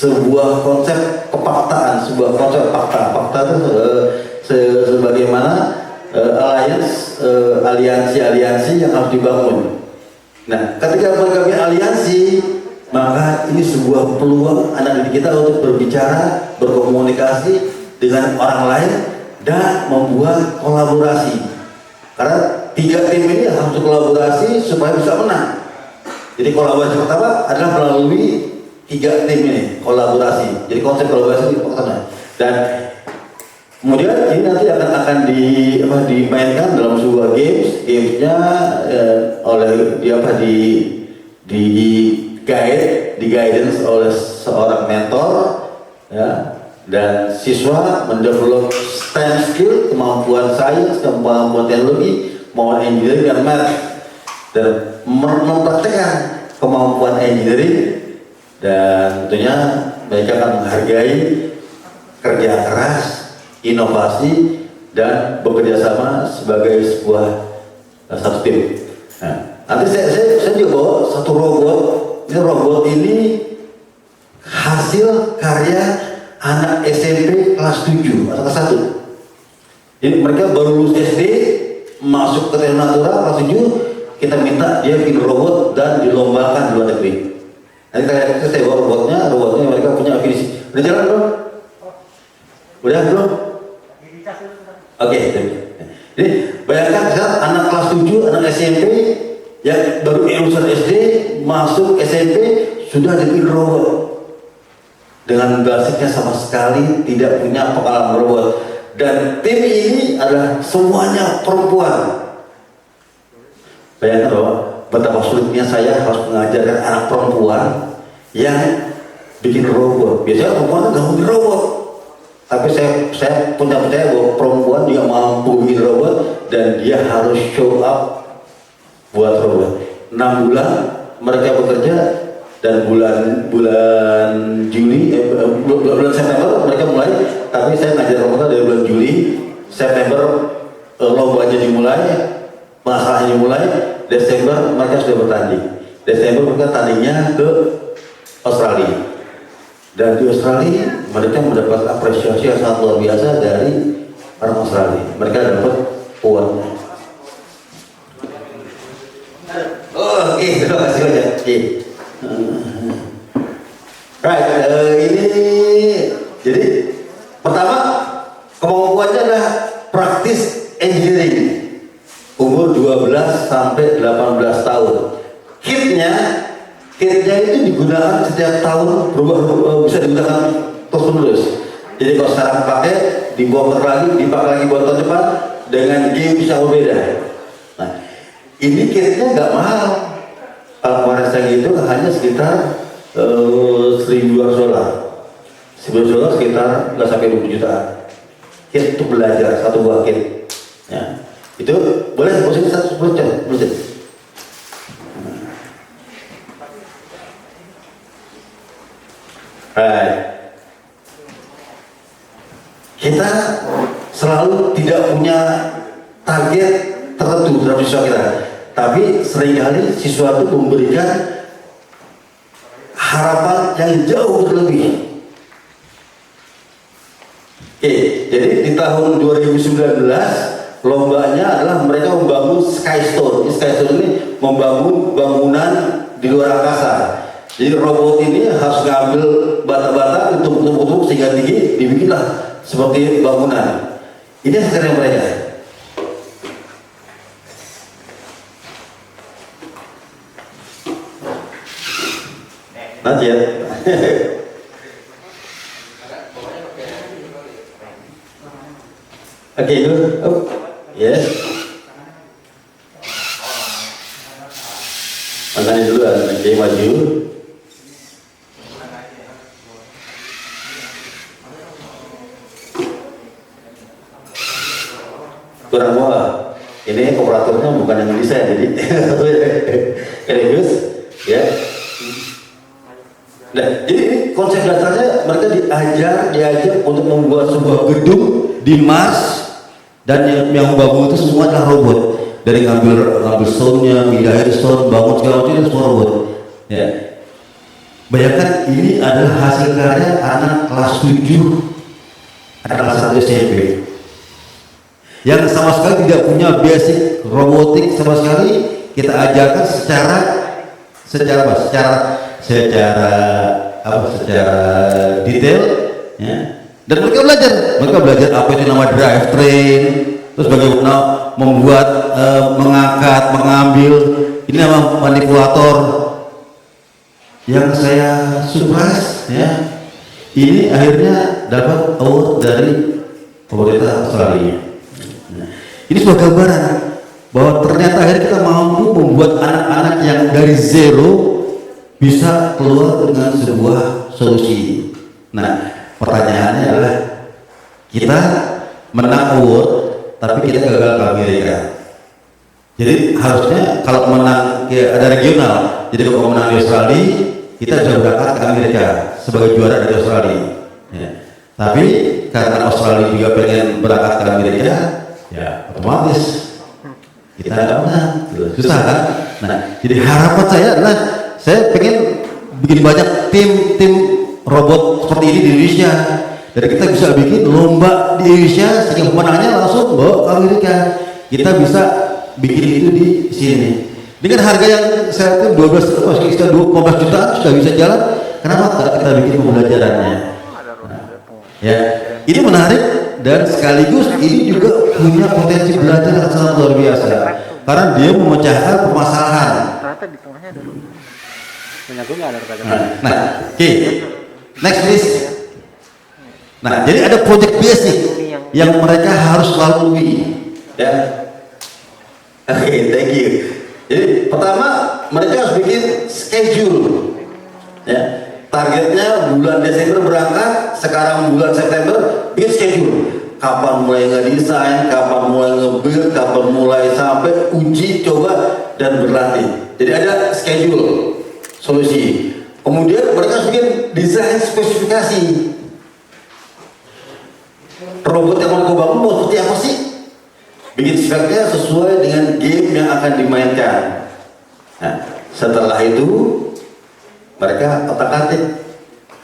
sebuah konsep kepaktaan, sebuah konsep fakta itu sebagaimana aliansi yang harus dibangun. Nah, ketika mereka punya aliansi, maka ini sebuah peluang anak didik kita untuk berbicara, berkomunikasi dengan orang lain dan membuat kolaborasi. Karena 3 tim ini harus kolaborasi supaya bisa menang. Jadi kolaborasi pertama adalah melalui 3 tim ini, kolaborasi. Jadi konsep kolaborasi pertama. Dan kemudian ini nanti akan dimainkan dalam sebuah gamesnya oleh di guidance oleh seorang mentor, ya, dan siswa mendevelop STEM skill, kemampuan sains, kemampuan teknologi, mau engineering dan math, dan mempraktekkan kemampuan engineering, dan tentunya mereka akan menghargai kerja keras, inovasi, dan bekerja sama sebagai sebuah satu tim. Nah, nanti saya juga bawa satu robot. Robot ini hasil karya anak SMP kelas 7 atau kelas 1. Jadi mereka baru lulus SD, masuk ke teknik natural kelas 7, kita minta dia bikin robot dan dilombakan di luar negeri. Nanti saya bawa robotnya mereka punya visi. Udah jalan belum? Udah belum? Oke. Jadi bayangkan saat anak kelas 7, anak SMP yang baru lulusan SD masuk SMP sudah dibikin robot dengan basicnya sama sekali tidak punya pengalaman robot, dan tim ini adalah semuanya perempuan. Bayangkan bahwa betapa sulitnya saya harus mengajarkan anak perempuan yang bikin robot. Biasanya perempuan itu nggak bikin robot, tapi saya punya percaya bahwa perempuan dia mampu bikin robot dan dia harus show up buat robot. 6 bulan mereka bekerja, dan bulan September mereka mulai, tapi saya ngajar mereka dari bulan Juli, September lombanya dimulai, masalahnya dimulai, Desember mereka sudah bertanding. Desember mereka tandingnya ke Australia, dan di Australia mereka mendapat apresiasi yang sangat luar biasa dari orang Australia. Mereka dapat uang. Oke, terima kasih banyak. Right, ini jadi pertama kemampuannya adalah praktis engineering, umur 12 sampai 18 tahun. Kitnya itu digunakan setiap tahun, bisa digunakan terus-menerus. Jadi kalau sekarang pakai, dibongkar lagi, dipakai lagi buat tahun depan dengan game yang berbeda. Nah, ini kitnya nggak mahal. Kalau kemarin saya itu hanya sekitar $1.200. $1.200 sekitar nggak sampai 20 jutaan. Kit untuk belajar, satu buah kit. Ya, itu boleh posisi 10 jam. Right. Kita selalu tidak punya target tertentu dalam siswa kita, tapi seringkali siswa itu memberikan harapan yang jauh berlebih. Oke, jadi di tahun 2019 lombanya adalah mereka membangun Skystone. Skystone ini membangun bangunan di luar angkasa. Jadi robot ini harus ngambil bata-bata, tumpuk-tumpuk sehingga tinggi, dibikinlah seperti bangunan. Ini hasilnya mereka. Nanti ya. Oke, itu. Oh, yes. Makanya dulu ada maju. Kurang bawah. Ini operatornya bukan yang desain, jadi serius, ya. Nah, jadi ini konsep dasarnya mereka diajar untuk membuat sebuah gedung di Mars, dan yang bangun itu semua adalah robot. Dari ngambil stone-nya, pindahin stone, bangun segala macam itu semua robot. Ya. Bayangkan ini adalah hasil karya anak kelas 7, anak kelas 1 SMP yang sama sekali tidak punya basic robotik sama sekali. Kita ajarkan secara detail, ya. Dan mereka belajar apa itu nama drivetrain, terus bagaimana membuat, mengangkat, mengambil, ini nama manipulator. Yang saya surprise, ya, ini akhirnya dapat award dari pemerintah Australia. Ini sebuah gambaran bahwa ternyata akhirnya kita mampu membuat anak-anak yang dari zero bisa keluar dengan sebuah solusi. Nah, pertanyaannya adalah kita menang award tapi kita gagal ke Amerika. Jadi harusnya kalau menang, ya, ada regional. Jadi kalau menang di Australia, kita bisa berangkat ke Amerika sebagai juara dari Australia. Ya. Tapi karena Australia juga pengen berangkat ke Amerika, ya otomatis kita nggak menang. Susah kan? Nah, jadi harapan saya adalah saya pengen bikin banyak tim robot seperti ini di Indonesia. Dan kita bisa bikin lomba di Indonesia sehingga pemenangnya langsung bawa ke Amerika. Kita bisa bikin itu di sini dengan harga yang saya tuh 12 juta sudah bisa jalan. Kenapa tidak kita bikin pembelajarannya? Nah, ya, ini menarik dan sekaligus ini juga punya potensi belajar yang sangat luar biasa karena dia memecahkan permasalahan. Nah, oke, next please. Nah, jadi ada project basic yang mereka harus lalui. Ya. Oke, thank you. Jadi pertama mereka harus bikin schedule. Ya, targetnya bulan Desember berangkat, sekarang bulan September bikin schedule. Kapan mulai ngedesain, kapan mulai nge-build, kapan mulai sampai uji coba dan berlatih. Jadi ada schedule, solusi. Kemudian mereka harus bikin desain spesifikasi. Robot yang mau bangun mau seperti apa sih? Bikin speknya sesuai dengan game yang akan dimainkan. Nah, setelah itu mereka otak-atik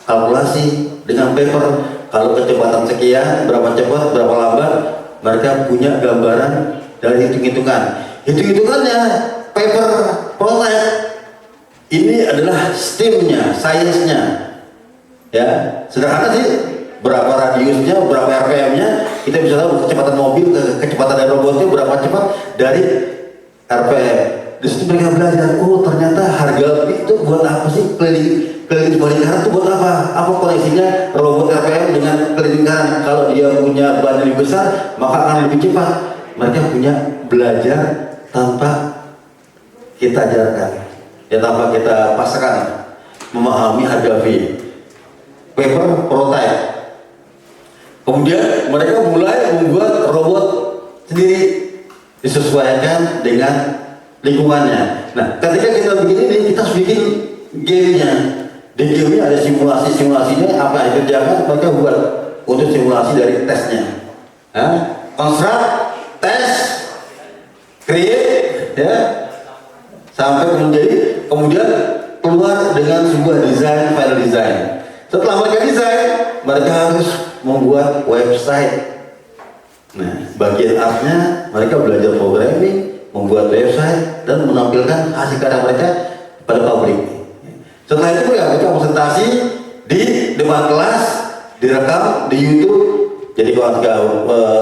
kalkulasi dengan paper. Kalau kecepatan sekian, berapa cepat, berapa lambat, mereka punya gambaran dari hitung-hitungan. Hitung-hitungannya paper prototype. Ini adalah STEM-nya, sainsnya. Ya, sederhana sih. Berapa radiusnya, berapa RPM-nya, kita bisa tahu kecepatan mobil, kecepatan dari robotnya berapa cepat dari RPM. Di situ mereka belajar, oh ternyata harga itu buat apa sih, keliling balik kanan itu buat apa? Apa koneksinya robot RPM dengan keliling kanan? Kalau dia punya ban lebih besar, maka akan lebih cepat. Mereka punya belajar tanpa kita ajarkan, ya tanpa kita paksakan, memahami harga V. Paper prototype. Kemudian mereka mulai membuat robot sendiri disesuaikan dengan lingkungannya. Nah, ketika kita bikin ini, kita harus bikin gamenya. Di game-nya ada simulasinya, apa yang dikerjakan mereka buat untuk simulasi dari tesnya. Construct, test, create, ya, sampai kemudian keluar dengan sebuah desain, file design. Setelah mereka desain, mereka harus membuat website. Nah, bagian artnya mereka belajar programming, membuat website dan menampilkan hasil karya mereka pada publik. Setelah itu mereka presentasi di depan kelas, direkam di YouTube. Jadi kalau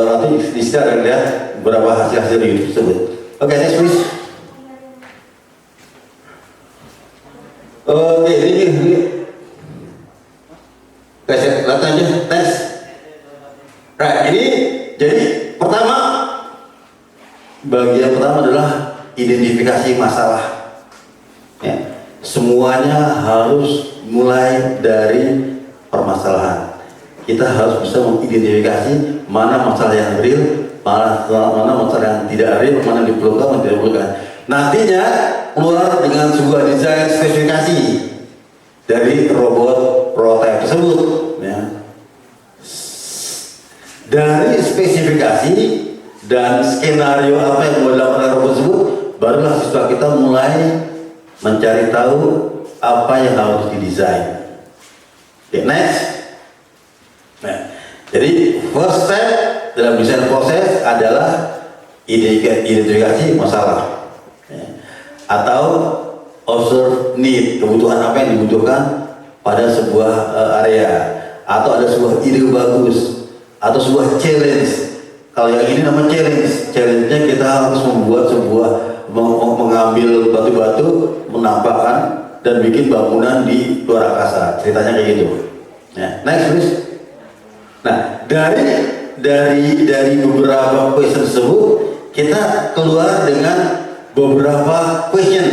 nanti di sini ada lihat beberapa hasil di YouTube tersebut. Oke, next please. Ini. Kasih lihat aja tes. Nah, ini jadi bagian pertama adalah identifikasi masalah. Ya, semuanya harus mulai dari permasalahan. Kita harus bisa mengidentifikasi mana masalah yang real, mana masalah yang tidak real, mana diperlukan, mana tidak diperlukan. Nantinya keluar dengan sebuah desain spesifikasi dari robot prototipe tersebut. Ya. Dari spesifikasi dan skenario apa yang mau dilakukan robot tersebut, barulah siswa kita mulai mencari tahu apa yang harus didesain. Okay, next. Nah, jadi first step dalam desain proses adalah identifikasi masalah, ya, atau observe need, kebutuhan apa yang dibutuhkan pada sebuah area, atau ada sebuah ide bagus, atau sebuah challenge. Kalau yang ini nama challenge, challenge-nya kita harus membuat sebuah, mengambil batu-batu, menampakkan dan bikin bangunan di luar angkasa. Ceritanya kayak gitu. Ya, next please. Nah, dari beberapa question tersebut, kita keluar dengan beberapa question: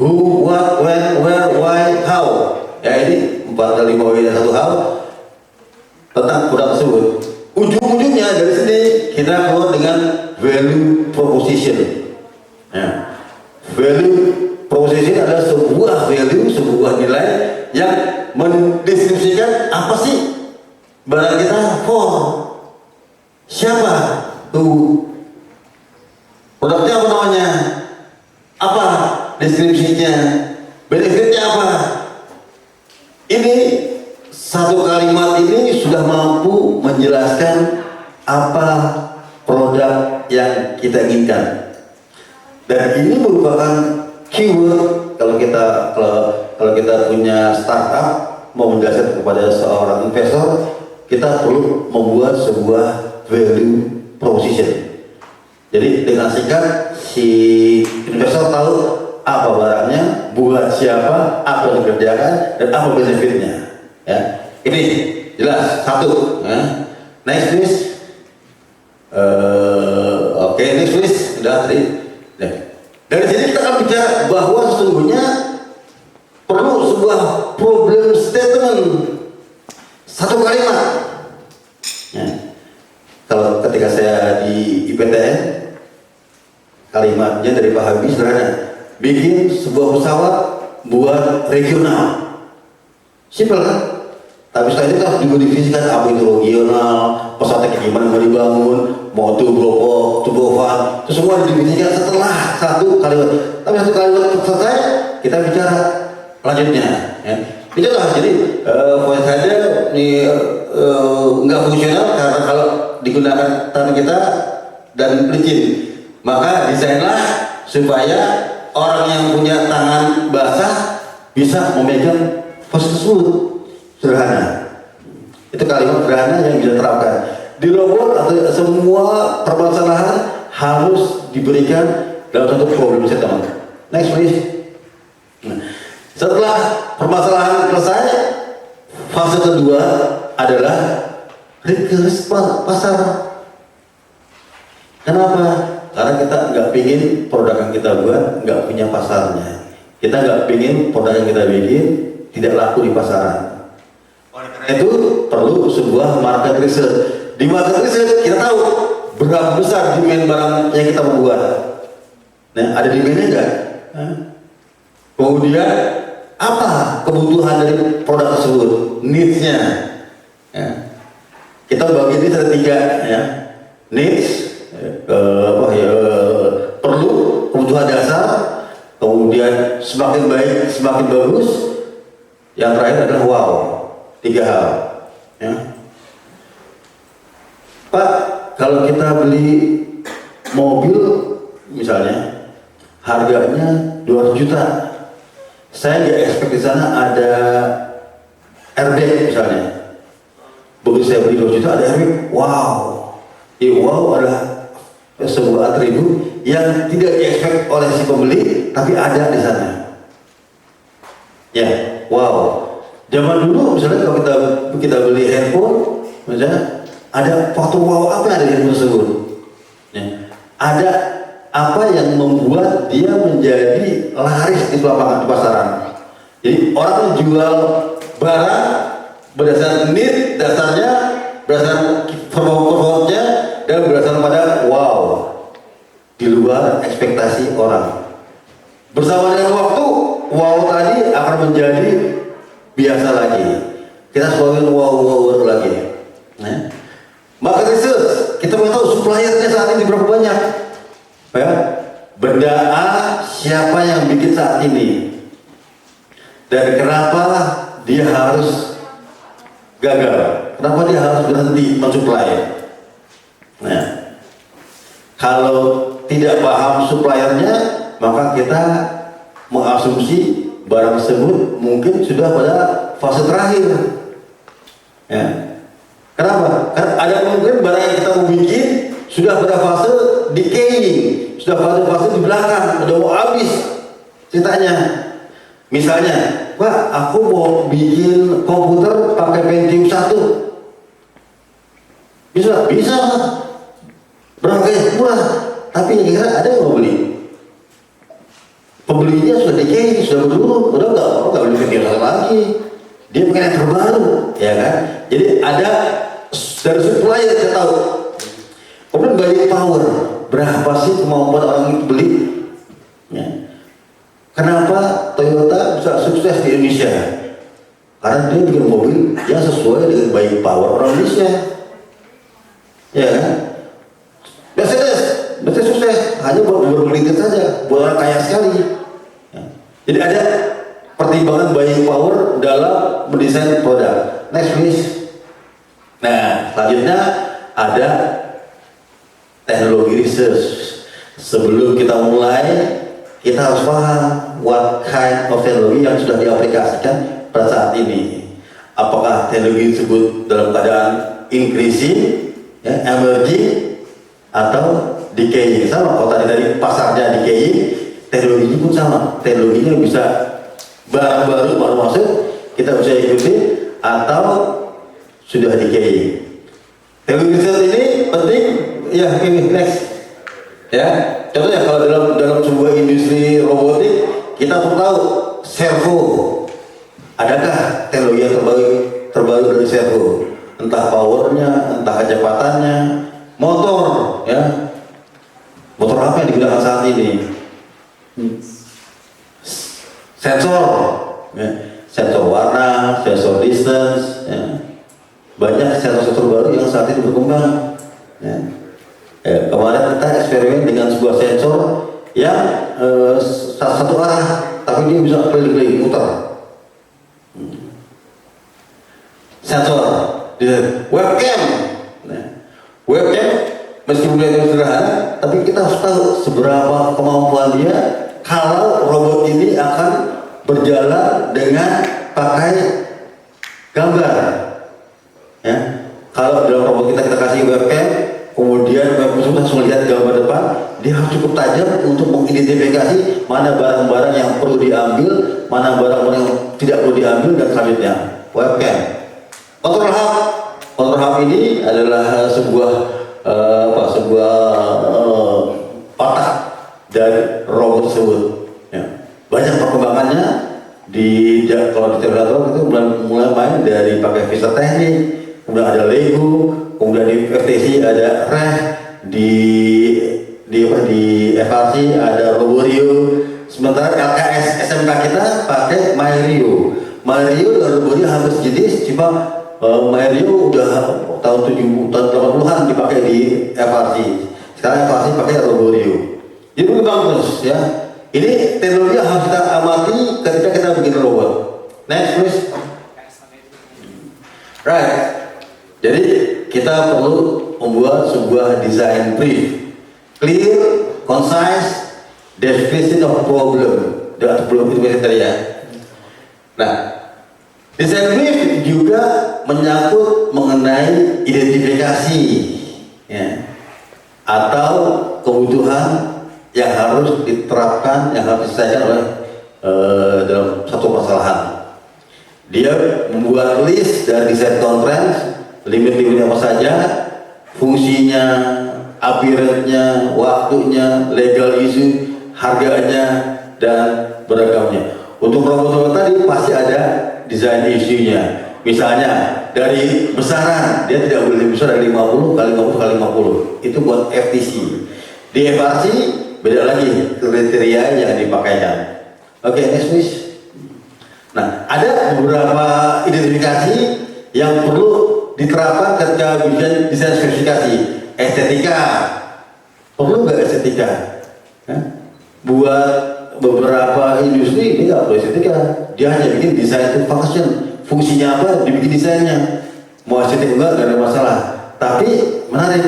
who, what, when, where, why, how. Ya, ini 4 kali 5 dan 1 hal tentang produk tersebut. Ujung-ujungnya dari sini kita keluar dengan value proposition. Ya. Value proposition adalah sebuah value, sebuah nilai yang mendeskripsikan apa sih barang kita for, siapa, tuh, produknya apa namanya, apa deskripsinya, benefitnya apa. Ini satu kalimat ini sudah mampu menjelaskan apa produk yang kita inginkan. Dan ini merupakan keyword kalau kita punya startup mau menjelaskan kepada seorang investor, kita perlu membuat sebuah value proposition. Jadi dengan singkat si investor tahu apa barangnya, buat siapa, apa yang dikerjakan, dan apa benefitnya. Ya, ini jelas satu. Ya. Next please. Oke, next please. Sudah tadi. Nah, dari sini kita akan bicara bahwa sesungguhnya perlu sebuah problem statement, satu kalimat. Ya. Kalau ketika saya di IPTN, kalimatnya dari Pak Habibie sederhana: bikin sebuah pesawat buat regional. Simpel kan? Tapi setelah itu kan didefinisikan apa itu regional, pesawatnya kayak gimana mau dibangun, mau turbofan, itu semua didefinisikan setelah satu kalimat. Tapi satu kalimat selesai, kita bicara lanjutnya. Ya. Itulah, jadi voice saja ini nggak fungsional karena kalau digunakan tangan kita dan licin. Maka desainlah supaya orang yang punya tangan basah bisa memegang pos tersebut. Sederhana. Itu kalimat sederhana yang bisa terapkan di robot atau semua permasalahan harus diberikan dalam satu problem statement. Next please. Setelah permasalahan selesai, fase kedua adalah request pasar. Kenapa? Karena kita nggak pingin produk yang kita buat nggak punya pasarnya. Kita nggak pingin produk yang kita bikin tidak laku di pasaran. Oleh karena itu perlu sebuah market research. Di market research kita tahu berapa besar demand barang yang kita membuat. Nah, ada demandnya nggak? Kemudian apa kebutuhan dari produk tersebut, needs-nya. Ya. Kita bagi ini ada 3, ya. Needs, perlu, kebutuhan dasar, kemudian semakin baik, semakin bagus. Yang terakhir adalah wow. 3 hal. Ya. Pak, kalau kita beli mobil misalnya harganya 200 juta, saya nggak expect di sana ada airbag misalnya. Begitu saya beli 2 juta ada airbag, wow. Wow adalah sebuah atribut yang tidak di-expect oleh si pembeli, tapi ada di sana. Ya, wow. Zaman dulu misalnya kalau kita beli handphone, misalnya ada faktor wow apa yang ada di handphone tersebut. Ya. Ada apa yang membuat dia menjadi laris di lapangan, di pasaran. Jadi orang jual barang berdasarkan need, dasarnya berdasarkan performanya, dan berdasarkan pada wow, di luar ekspektasi orang. Bersama dengan waktu, wow tadi akan menjadi biasa lagi. Kita selalu wow lagi. Nah, maka research, kita mau tahu suppliernya saat ini berapa banyak. Ya, benda A siapa yang bikin saat ini? Dan kenapa dia harus gagal? Kenapa dia harus berhenti mensuplai? Nah, kalau tidak paham suppliernya, maka kita mengasumsi barang tersebut mungkin sudah pada fase terakhir. Ya. Kenapa? Karena ada mungkin barang yang kita mau bikin sudah pada fase decaying, sudah pada fase di belakang, udah mau habis ceritanya. Misalnya, Pak, aku mau bikin komputer pakai Pentium 1. Bisa? Bisa. Berapa murah? Tapi yang kira ada yang mau beli? Pembelinya sudah decaying, sudah berdulu, udah nggak beli Pentium lagi. Dia pengen yang terbaru, ya kan? Jadi ada dari supplier kita tahu. Kemudian buying power, berapa sih kemampuan orang itu beli? Ya. Kenapa Toyota bisa sukses di Indonesia? Karena dia bikin mobil yang sesuai dengan buying power orang Indonesia. Ya kan? Mercedes sukses hanya buat bermelintir saja, buat orang kaya sekali. Ya. Jadi ada pertimbangan buying power dalam mendesain produk. Next please. Nah, selanjutnya ada teknologi research. Sebelum kita mulai, kita harus paham what kind of teknologi yang sudah diaplikasikan pada saat ini. Apakah teknologi tersebut dalam keadaan increasing, ya, emerging, atau decaying? Sama, kalau tadi dari pasarnya decaying, teknologinya pun sama. Teknologinya bisa barang baru masuk, kita bisa ikuti, atau sudah decaying. Teknologi research ini penting. Ya, ini next. Ya, contohnya kalau dalam sebuah industri robotik, kita perlu tahu servo. Adakah teknologi yang terbaru dari servo? Entah powernya, entah kecepatannya, motor, ya. Motor apa yang digunakan saat ini? Sensor, ya. Sensor warna, sensor distance, ya. Banyak sensor-sensor baru yang saat ini berkembang. Ya. Kemarin kita eksperimen dengan sebuah sensor yang satu arah, tapi dia bisa keliling-keliling muter. Sensor, webcam. Nah, webcam meskipun dia sederhana, tapi kita harus tahu seberapa kemampuan dia kalau robot ini akan berjalan dengan pakai gambar. Ya, kalau dalam robot kita kasih webcam, kemudian webcam langsung melihat gambar depan, dia harus cukup tajam untuk mengidentifikasi mana barang-barang yang perlu diambil, mana barang-barang yang tidak perlu diambil, dan selanjutnya webcam. Control hub ini adalah sebuah otak dari robot tersebut. Ya. Banyak perkembangannya kalau di Terminator itu mulai main dari pakai visa teknik, kemudian ada Lego, kemudian di FTC ada REH, di FRC ada Roborio, sementara LKS SMK kita pakai MyRio. MyRio dan Roborio hampir sejenis, cuma MyRio udah tahun 80-an dipakai di FRC. Sekarang FRC pakai Roborio. Jadi berkembang terus, ya. Ini teknologi yang harus kita amati ketika kita bikin robot. Next please. Right. Jadi kita perlu membuat sebuah design brief, clear, concise, definition of problem. Dan problem itu tadi ya. Nah, design brief juga menyangkut mengenai identifikasi, ya, atau kebutuhan yang harus diterapkan, yang harus diselesaikan oleh dalam satu permasalahan. Dia membuat list dari design constraints, limit-limitnya apa saja, fungsinya, appearance-nya, waktunya, legal issue, harganya, dan beragamnya. Untuk robot-robot tadi pasti ada design issue-nya. Misalnya dari besaran, dia tidak boleh lebih besar dari 50 kali 50 kali 50. Itu buat FTC. Di FRC beda lagi kriteria yang dipakaikan. Oke, next please. Nah, ada beberapa identifikasi yang perlu diterapkan ketika desain spesifikasi. Estetika, perlu nggak estetika? Buat beberapa industri ini nggak perlu estetika, dia hanya bikin desain to function, fungsinya apa dibikin desainnya, mau estetik enggak ada masalah. Tapi menarik,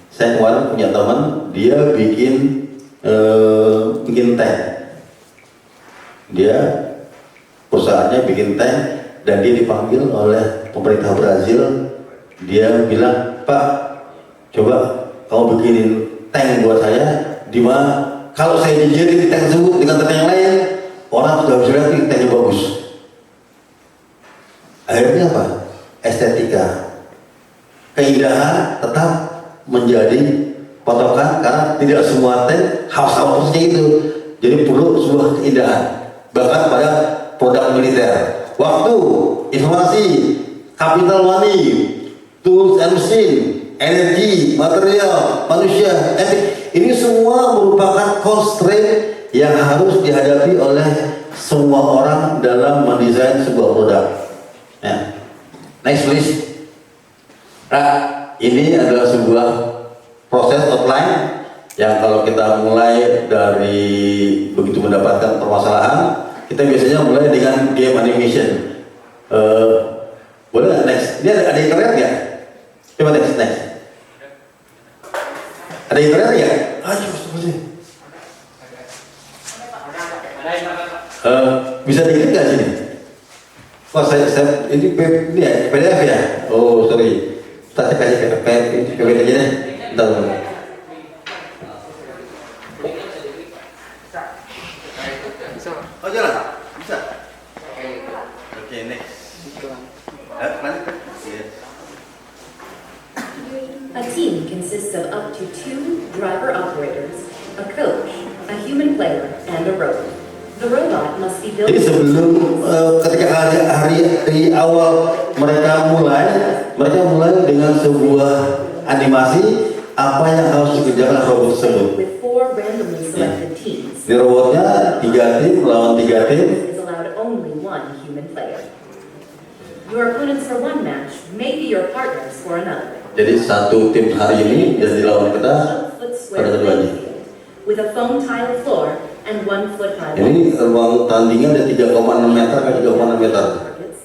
saya kemarin punya teman dia bikin tank, dia perusahaannya bikin tank dan dia dipanggil oleh pemerintah Brazil. Dia bilang, Pak, coba kamu bikinin tank buat saya, di mana kalau saya dijerit tank tersebut dengan tank yang lain, orang sudah bisa lihat tanknya bagus. Akhirnya apa? Estetika, keindahan tetap menjadi patokan karena tidak semua tank harus sama persisnya itu. Jadi perlu sebuah keindahan. Bahkan pada produk militer, waktu, informasi, capital money, tools and machine, energi, material, manusia, etik, ini semua merupakan constraint yang harus dihadapi oleh semua orang dalam mendesain sebuah produk. Ya. Next please. Nah, ini adalah sebuah proses outline yang kalau kita mulai dari begitu mendapatkan permasalahan, kita biasanya mulai dengan game animation. Boleh nggak next? Ini ada internet nggak? Coba next. Ada internet ya? Ayo, bisa dikit nggak sini? Oh, saya ini ya, PDF ya? Oh, sorry. Saya kasih PDF aja deh. Bentar. Oh, jalan? Bisa? Oke, next. A team consists of up to 2 driver operators, a coach, a human player, and a robot. The robot must be built. Jadi sebelum ketika hari awal mereka mulai dengan sebuah animasi apa yang harus dikerjakan robot tersebut. With 4 randomly selected teams. Di robotnya 3 tim melawan 3 tim. Is allowed only 1 human player. Your opponents for 1 match may be your partners for another. Jadi satu tim hari ini yang dilawan kita pada keduanya. With a foam tile floor and 1 foot high. Ini ruang tandingnya ada 3,6 meter ke 3,6 meter.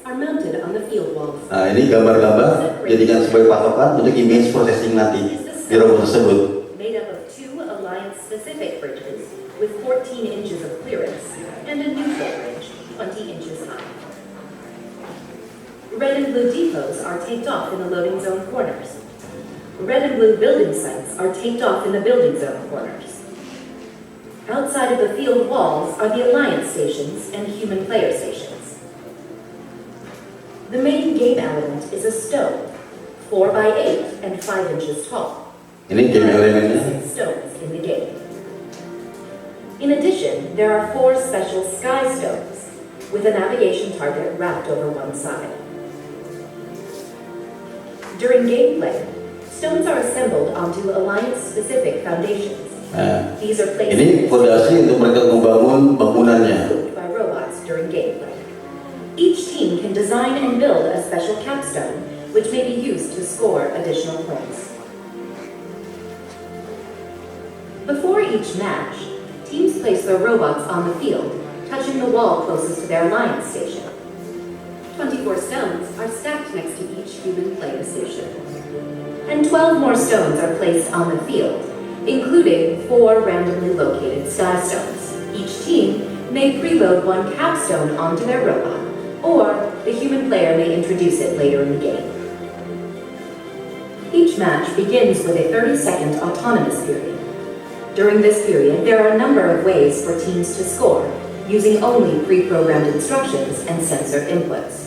Are mounted on the field walls. Nah, ini gambar-gambar jadikan sebagai patokan untuk image processing nanti di robot tersebut. Made up of 2 alliance-specific bridges with 14 inches of clearance and a neutral bridge 20 inches high. Red and blue depots are taped off in the loading zone corners. Red and blue building sites are taped off in the building zone corners. Outside of the field walls are the alliance stations and human player stations. The main game element is a stone, 4 by 8 and 5 inches tall. Ini game elemennya. Stones in the game. In addition, there are 4 special sky stones with a navigation target wrapped over one side. During gameplay, stones are assembled onto alliance-specific foundations. Nah, These are placed ini fondasi untuk mereka membangun bangunannya. by robots during gameplay. Each team can design and build a special capstone, which may be used to score additional points. Before each match, teams place their robots on the field, touching the wall closest to their alliance station. 24 stones are stacked next to each human player station. And 12 more stones are placed on the field, including 4 randomly located sky stones. Each team may preload 1 capstone onto their robot, or the human player may introduce it later in the game. Each match begins with a 30-second autonomous period. During this period, there are a number of ways for teams to score, using only pre-programmed instructions and sensor inputs.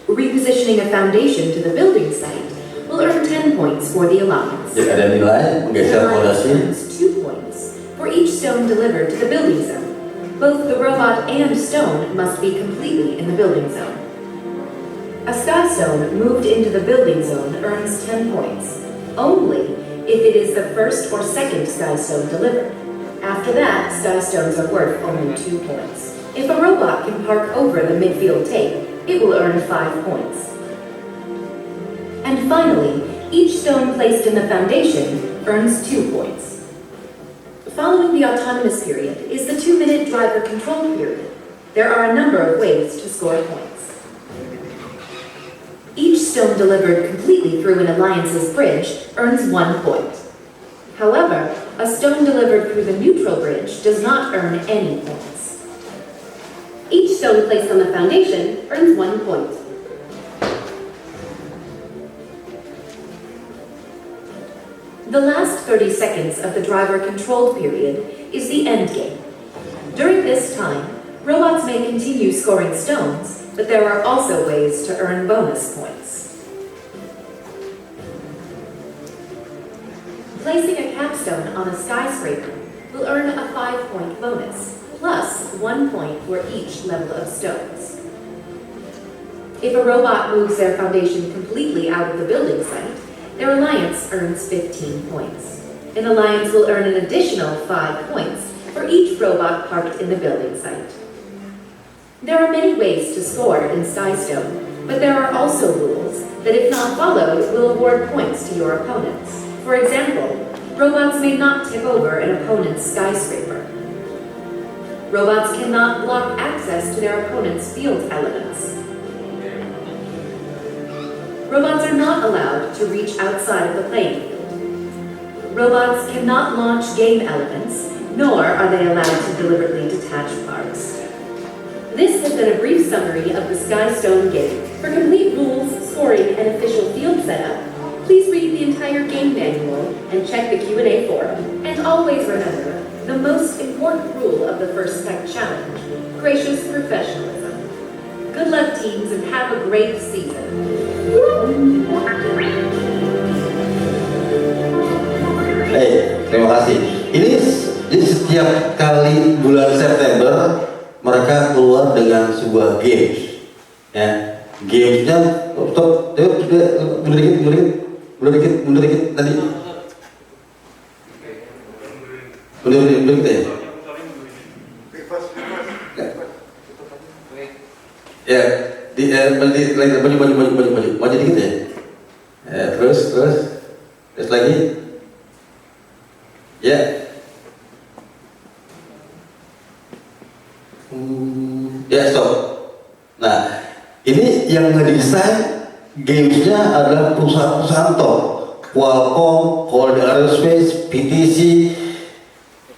Repositioning a foundation to the building site will earn 10 points for the alliance. Jadi ada nilai menggeser fondasi. Earns 2 points for each stone delivered to the building zone. Both the robot and stone must be completely in the building zone. A sky stone moved into the building zone earns 10 points, only if it is the first or second sky stone delivered. After that, sky stones are worth only 2 points. If a robot can park over the midfield tape, it will earn 5 points. And finally, each stone placed in the foundation earns 2 points. Following the autonomous period is the 2-minute driver control period. There are a number of ways to score points. Each stone delivered completely through an alliance's bridge earns 1 point. However, a stone delivered through the neutral bridge does not earn any points. Each stone placed on the foundation earns 1 point. The last 30 seconds of the driver-controlled period is the end game. During this time, robots may continue scoring stones, but there are also ways to earn bonus points. Placing a capstone on a skyscraper will earn a 5-point bonus, plus 1 point for each level of stones. If a robot moves their foundation completely out of the building site, their alliance earns 15 points. An alliance will earn an additional 5 points for each robot parked in the building site. There are many ways to score in Skystone, but there are also rules that, if not followed, will award points to your opponents. For example, robots may not tip over an opponent's skyscraper. Robots cannot block access to their opponent's field elements. Robots are not allowed to reach outside of the playing field. Robots cannot launch game elements, nor are they allowed to deliberately detach parts. This has been a brief summary of the Skystone game. For complete rules, scoring, and official field setup, please read the entire game manual and check the Q&A forum. And always remember, the most important rule of the First Tech Challenge, gracious professionalism. Good luck, teams, and have a great season. Terima kasih. Jadi setiap kali bulan September mereka keluar dengan sebuah games. Ya, gamesnya stop, mundur dikit tadi. Mundur dikit ya. Ya, maju dikit ya. Terus lagi. Ya. Ya, stop. Nah, ini yang ngedesain gamesnya adalah perusahaan-perusahaan top, Qualcomm, Holley Aerospace, PTC,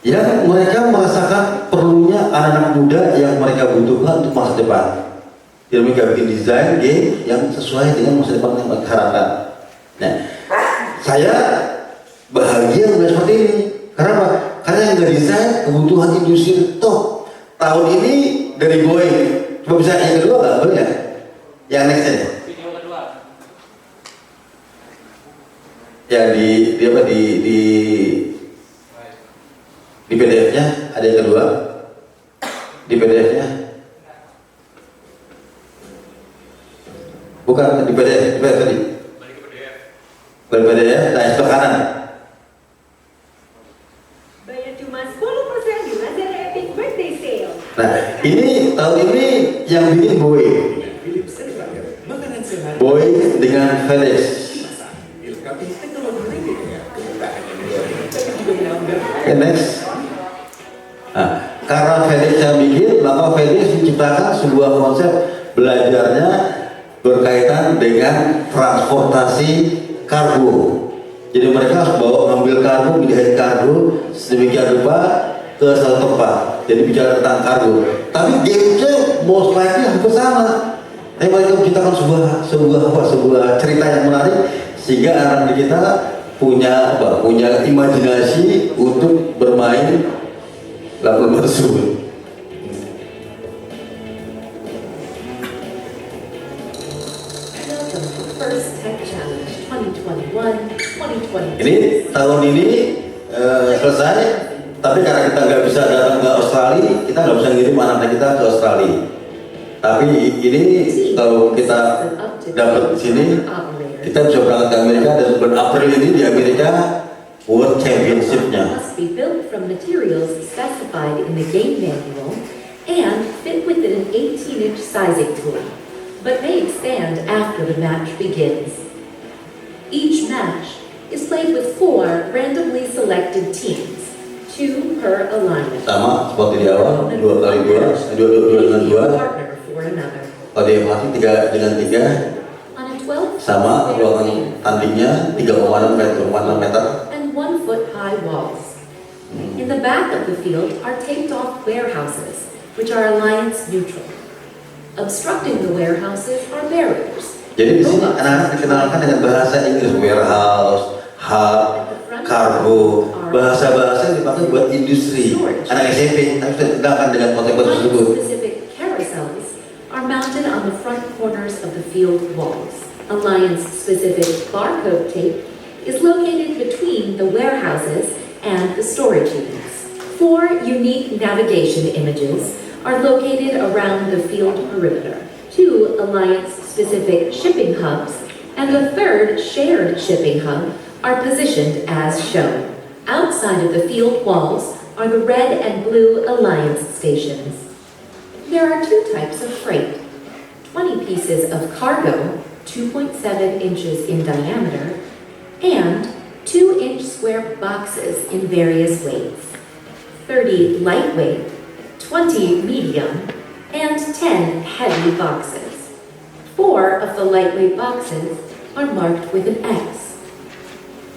yang mereka merasakan perlunya anak-anak muda yang mereka butuhkan untuk masa depan. Jadi mereka bikin desain game yang sesuai dengan masa depan yang mereka harapkan. Nah, saya bahagia melihat seperti ini. Kenapa? Karena yang ngedesain kebutuhan industri top. Tahun ini dari Boeing. Coba bisa yang kedua nggak? Boleh ya? Yang next aja. Video kedua. Ya di PDF-nya ada yang kedua. Di PDF-nya. Bukan di PDF tadi. Balik ke PDF. Nah, sebelah kanan. Bayar cuma 10% di Lazada Epic Birthday Sale. Nah, ini tahun ini yang bikin Boeing. Boeing dengan FedEx. Okay, next. Nah, karena FedEx yang bikin, maka FedEx menciptakan sebuah konsep belajarnya berkaitan dengan transportasi kargo. Jadi mereka harus ngambil kargo, pindahin kargo sedemikian rupa ke satu tempat. Jadi bicara tentang kargo. Tapi gamenya most likely hampir sama. Tapi mereka menciptakan sebuah cerita yang menarik sehingga anak-anak kita punya imajinasi untuk bermain lalu tersebut. First Tech Challenge 2021-2022. Ini tahun ini selesai, tapi karena kita nggak bisa datang ke Australia, kita nggak bisa ngirim anak-anak kita ke Australia. Tapi ini kalau kita dapat di sini, kita bisa berangkat ke Amerika dan bulan April ini di Amerika World Championship-nya. Must be built from materials specified in the game manual and fit within an 18-inch sizing tool, but may expand after the match begins. Each match is played with 4 randomly selected teams, 2 per alliance. Sama seperti di awal, 2 kali 2, 2 dengan 2. Partner for another. Kalau di MRT 3 dengan 3, On a 12 sama ruangan tandingnya 3,6 meter. and 1 foot high walls. In the back of the field are taped off warehouses, which are alliance neutral. Obstructing the warehouses are barriers. Jadi di sini anak-anak dikenalkan dengan bahasa Inggris, warehouse, hub, cargo, bahasa-bahasa yang dipakai buat industri. Anak SMP harus dikenalkan dengan konsep tersebut. Specific carousels are mounted on the front corners of the field walls. Alliance-specific barcode tape is located between the warehouses and the storage units. 4 unique navigation images are located around the field perimeter. 2 Alliance-specific shipping hubs and a 3rd shared shipping hub are positioned as shown. Outside of the field walls are the red and blue Alliance stations. There are 2 types of freight. 20 pieces of cargo, 2.7 inches in diameter, and 2-inch square boxes in various weights. 30 lightweight, 20 medium, and 10 heavy boxes. 4 of the lightweight boxes are marked with an X.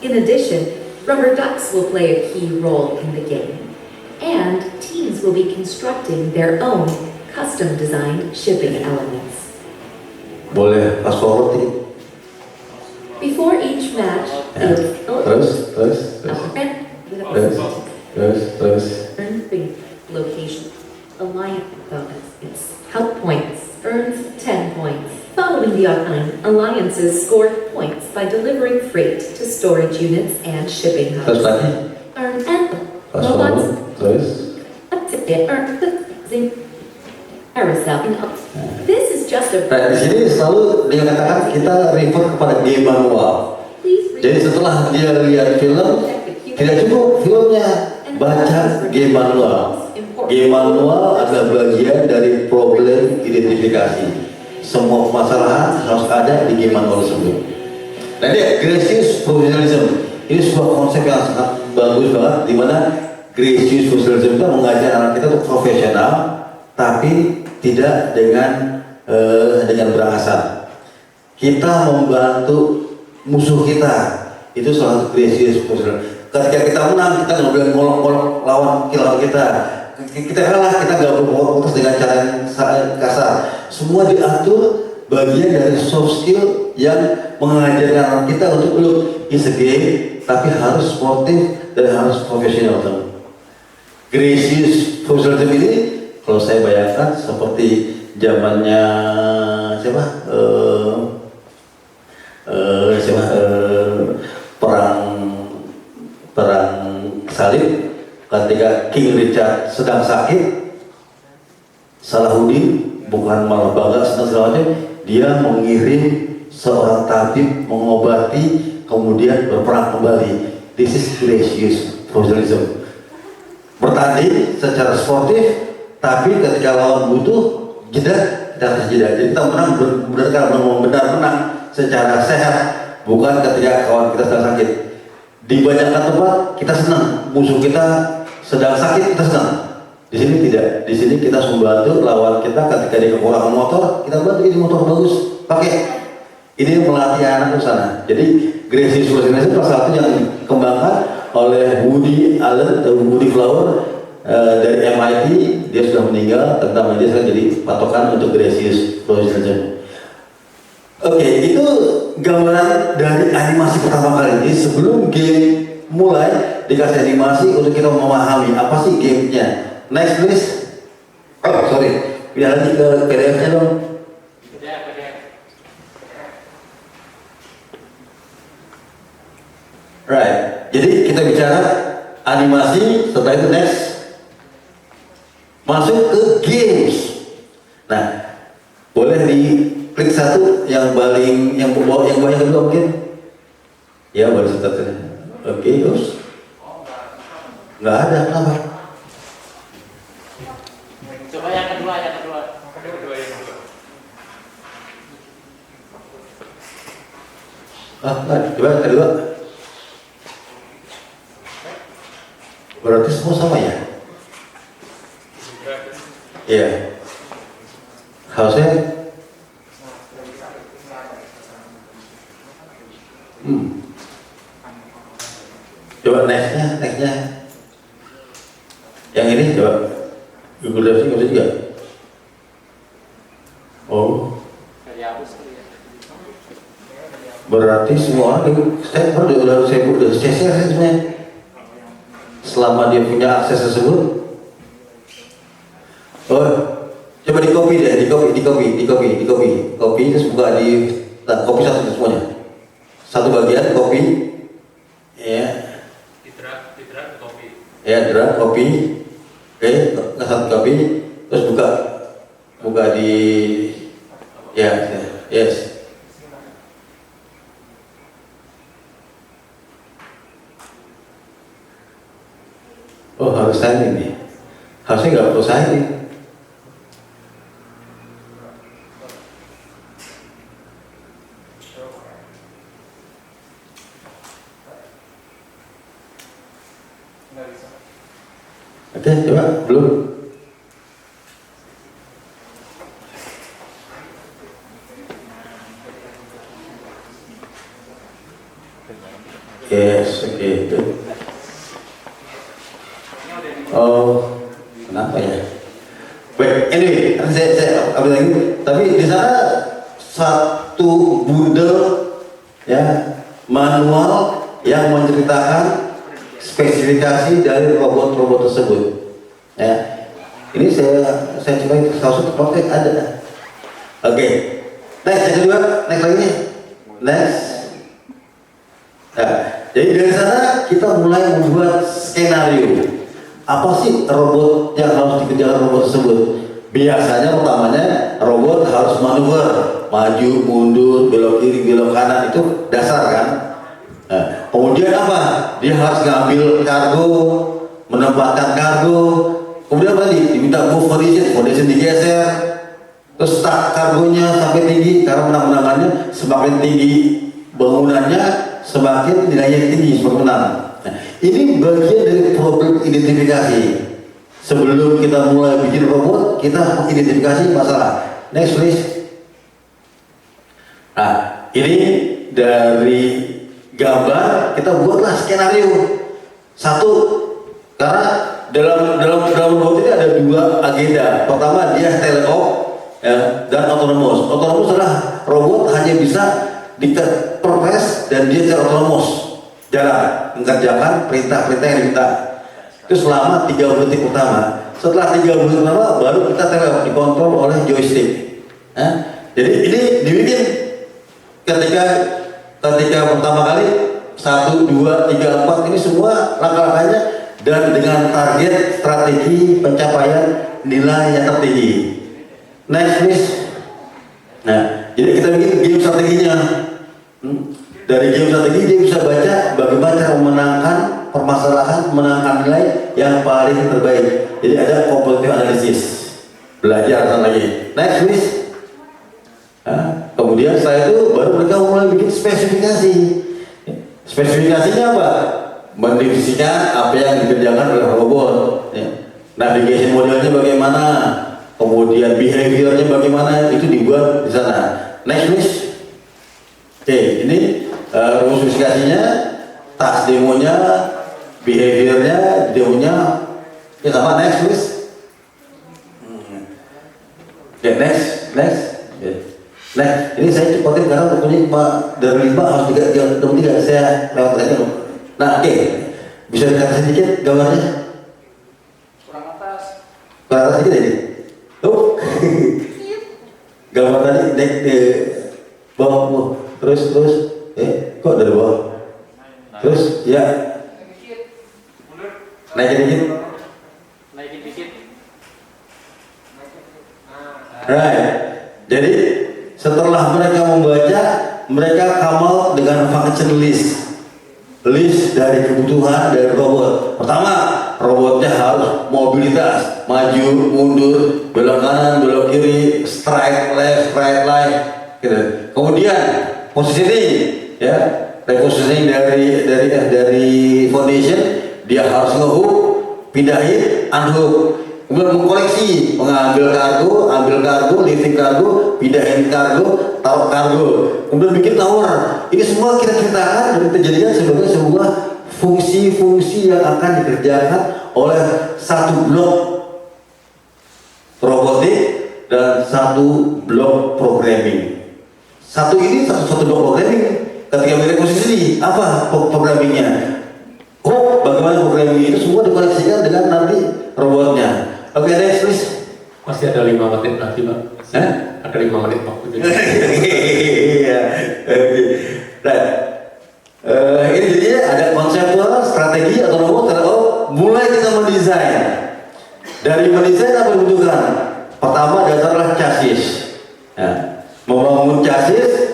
In addition, rubber ducks will play a key role in the game, and teams will be constructing their own custom-designed shipping elements. Boleh fast forward ini. Before each match, Ya. Terus. location, alliance help points, earns 10 points. Following the outline, alliances score points by delivering freight to storage units and shipping Terus hubs. lagi. Earn and Fast robots forward. Terus. Carousel. This is just a. Nah, di sini selalu dia katakan kita refer kepada game manual. Please read. Jadi setelah dia lihat film, tidak cukup filmnya, baca game manual. Game manual adalah bagian dari problem identifikasi. Semua permasalahan harus ada di game manual tersebut. Nah, dia gracious professionalism. Ini sebuah konsep yang sangat bagus banget, di mana gracious professionalism itu mengajak anak kita untuk profesional, tapi tidak dengan berasal. Kita membantu musuh kita, itu salah satu gracious professionalism. Ketika kita menang, kita nggak boleh ngolok-ngolok lawan kita. Kita kalah, kita nggak berputus dengan cara yang kasar. Semua diatur bagian dari soft skill yang mengajarkan anak kita untuk look is a game, tapi harus sportif dan harus profesional. Gracious professionalism ini, kalau saya bayangkan seperti zamannya siapa? Perang salib, ketika King Richard sedang sakit, Salahuddin bukan malah bangga segala macam, dia mengirim seorang tabib mengobati, kemudian berperang kembali. This is gracious professionalism. Bertanding secara sportif, tapi ketika lawan butuh jeda, kita harus jeda. Jadi kita menang benar menang secara sehat, bukan ketika kawan kita sedang sakit. Di banyak tempat kita senang, musuh kita sedang sakit kita senang. Di sini tidak. Di sini kita membantu lawan kita ketika dia kekurangan motor, kita bantu, ini motor bagus, pakai. Ini melatih anak ke sana. Jadi gracious professionalism salah satu yang dikembangkan oleh Woody Allen atau Woody Flower dari MIT. Dia sudah meninggal, tentang dia sekarang jadi patokan untuk gracious professionalism. Oke, itu gambaran dari animasi pertama kali ini. Sebelum game mulai, dikasih animasi untuk kita memahami apa sih gamenya. Next please. Oh sorry, pindah lagi ke PDF-nya dong. Right, jadi kita bicara animasi, setelah itu next masuk ke games. Nah, boleh di klik satu yang paling yang bawah yang banyak dulu mungkin. Ya baru satu. Oke, terus nggak ada, kenapa? Coba yang kedua. Coba yang kedua. Berarti semua sama ya? Iya. Harusnya coba nextnya. Yang ini coba Google Drive nggak bisa juga. Oh. Berarti semua orang saya udah share sebenarnya. Selama dia punya akses tersebut. Oh, coba di copy deh, di copy terus buka copy satu semuanya. Satu bagian copy, ya. Di copy. Ya, drag copy. Oke, satu copy, terus buka di, ya, yes. Oh, harus sign ini. Harusnya nggak perlu sign in. Oke, coba belum. Yes, oke. Oh, kenapa ya? Baik, anyway, saya ambil lagi. Tapi di sana satu bundel ya manual yang menceritakan spesifikasi dari robot-robot tersebut. Ya, ini saya coba sausut pakai ada. Oke, next yang kedua, next lagi nih, next. Nah, jadi dari sana kita mulai membuat skenario. Apa sih robot yang harus dikerjakan robot tersebut? Biasanya pertamanya robot harus manuver, maju, mundur, belok kiri, belok kanan, itu dasar kan? Nah, kemudian apa? Dia harus ngambil kargo, menempatkan kargo. Kemudian apa tadi? Diminta move foundation digeser. Terus tak kargonya sampai tinggi karena menang-menangannya semakin tinggi bangunannya semakin nilainya tinggi semakin menang. Nah, ini bagian dari problem identifikasi. Sebelum kita mulai bikin robot, kita mengidentifikasi masalah. Next please. Nah, ini dari gambar kita buatlah skenario. Satu, karena dalam robot ini ada dua agenda. Pertama dia telekom ya, dan autonomous. Autonomous adalah robot hanya bisa diperpres dan dia secara autonomous jalan mengerjakan perintah-perintah yang diminta. Itu selama 30 detik pertama. Setelah 30 detik pertama baru kita dikontrol oleh joystick. Jadi ini dibikin ketika pertama kali 1, 2, 3, 4 ini semua langkah-langkahnya dan dengan target strategi pencapaian nilai yang tertinggi. Next please. Nah, jadi kita bikin game strateginya. Dari game strategi dia bisa baca bagaimana cara memenangkan permasalahan, memenangkan nilai yang paling terbaik. Jadi ada competitive analysis, belajar lagi. Next please. Nah, kemudian setelah itu baru mereka mulai bikin spesifikasi. Spesifikasinya apa? Mendefinisikan apa yang dikerjakan oleh robot. Ya. Navigation modelnya bagaimana, kemudian behaviornya bagaimana, itu dibuat di sana. Next please. Oke, ini rumus spesifikasinya, task demonya, behaviornya, demonya, ya sama. Next please. Oke, next. Nah, ini saya cepatin karena waktunya dari 5 harus 3 saya lewat aja. Nah, oke. Bisa dikasih sedikit gambarnya? Kurang atas sedikit ini. Tuh. Gambar tadi naik ke bawah, terus. Kok dari bawah? Terus, ya. Naikin dikit. Right. Jadi setelah mereka membaca, mereka kamal dengan function list dari kebutuhan dari robot. Pertama, robotnya harus mobilitas, maju, mundur, belok kanan, belok kiri, straight left, right gitu. Kemudian positioning, ya, repositioning dari foundation, dia harus ngehook pindahin, unhook. Kemudian mengkoleksi, mengambil kargo, ambil kargo, lifting kargo, pindahin kargo, taruh kargo. Kemudian bikin tower. Ini semua kita ceritakan dan kita jadikan sebagai sebuah fungsi-fungsi yang akan dikerjakan oleh satu blok robotik dan satu blok programming. Satu blok programming. Ketika mereposisi apa programmingnya? Bagaimana programming itu semua dikoneksikan dengan nanti robotnya. Oke, next please. Masih ada 5 menit lagi, Pak. Ada 5 menit waktu. Iya. Nah, ini jadinya ada konseptual, strategi atau mulai kita mendesain. Dari mendesain apa yang dibutuhkan? Pertama dasarlah chassis. Ya. Membangun chassis,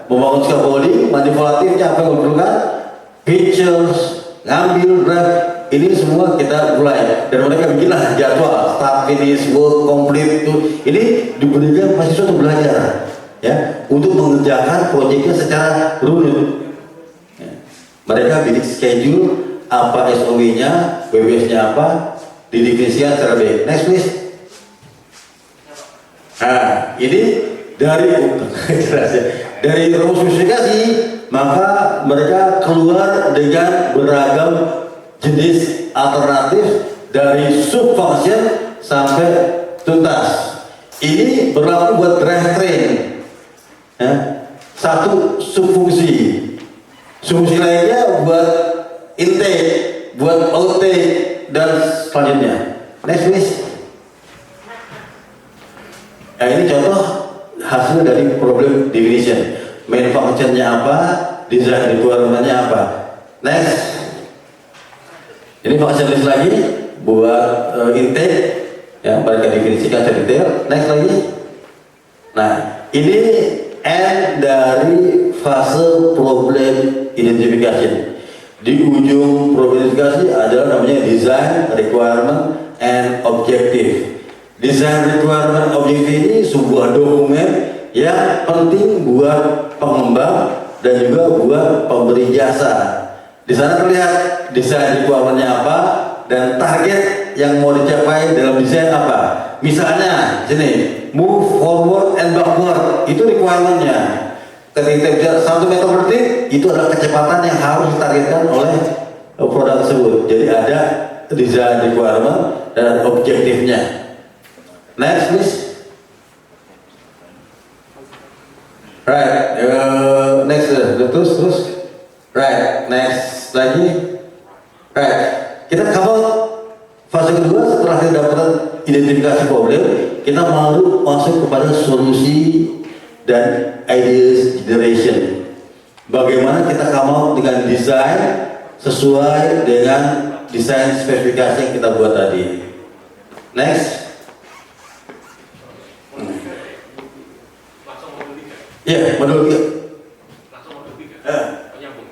membangun scaffolding, manipulatifnya apa yang dibutuhkan? Features, ngambil drive. Ini semua kita mulai dan mereka bikinlah jadwal start finish work complete itu. Ini diberikan mahasiswa untuk belajar ya untuk mengerjakan proyeknya secara runut. Ya. Mereka bikin schedule apa SOW-nya, WBS-nya apa, didefinisikan secara baik. Next please. Nah, ini dari rumus spesifikasi maka mereka keluar dengan beragam jenis alternatif dari subfunction sampai tuntas. Ini berlaku buat drivetrain. Ya. Satu subfungsi. Subfungsi lainnya buat intake, buat outtake dan selanjutnya. Next please. Nah, ini contoh hasil dari problem definition. Main function-nya apa, design requirement-nya apa. Next. Ini function list lagi buat intake yang mereka definisikan secara detail. Next lagi. Nah, ini end dari fase problem identification. Di ujung problem identifikasi adalah namanya design requirement and objective. Design requirement objective ini sebuah dokumen yang penting buat pengembang dan juga buat pemberi jasa. Di sana terlihat desain requirement-nya apa dan target yang mau dicapai dalam desain apa. Misalnya, sini, move forward and backward itu requirement-nya. Ketika 1 meter per detik itu adalah kecepatan yang harus ditargetkan oleh produk tersebut. Jadi ada desain requirement dan objektifnya. Next, please. Right, next, terus. Right, next lagi. Right, kita cover fase kedua setelah kita dapatkan identifikasi problem, kita baru masuk kepada solusi dan ideas generation. Bagaimana kita come out dengan desain sesuai dengan desain spesifikasi yang kita buat tadi. Next. Ya, modul 3. Langsung modul 3. Penyambung.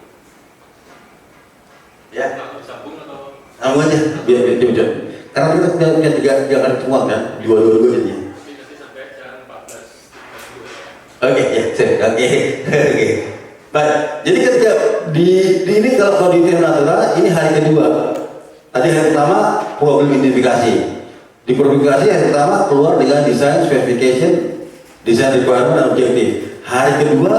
Ya. Langsung disambung atau? Sambung aja, biar jauh. Karena kita punya tiga kali semua kan, dua jadinya. Nanti sampai jam 14.30. Oke, ya, oke. Baik, jadi ketika di ini kalau di tim natural ini hari kedua. Tadi hari pertama problem identifikasi. Di problem identifikasi hari pertama keluar dengan design specification, design requirement dan objektif. Hari kedua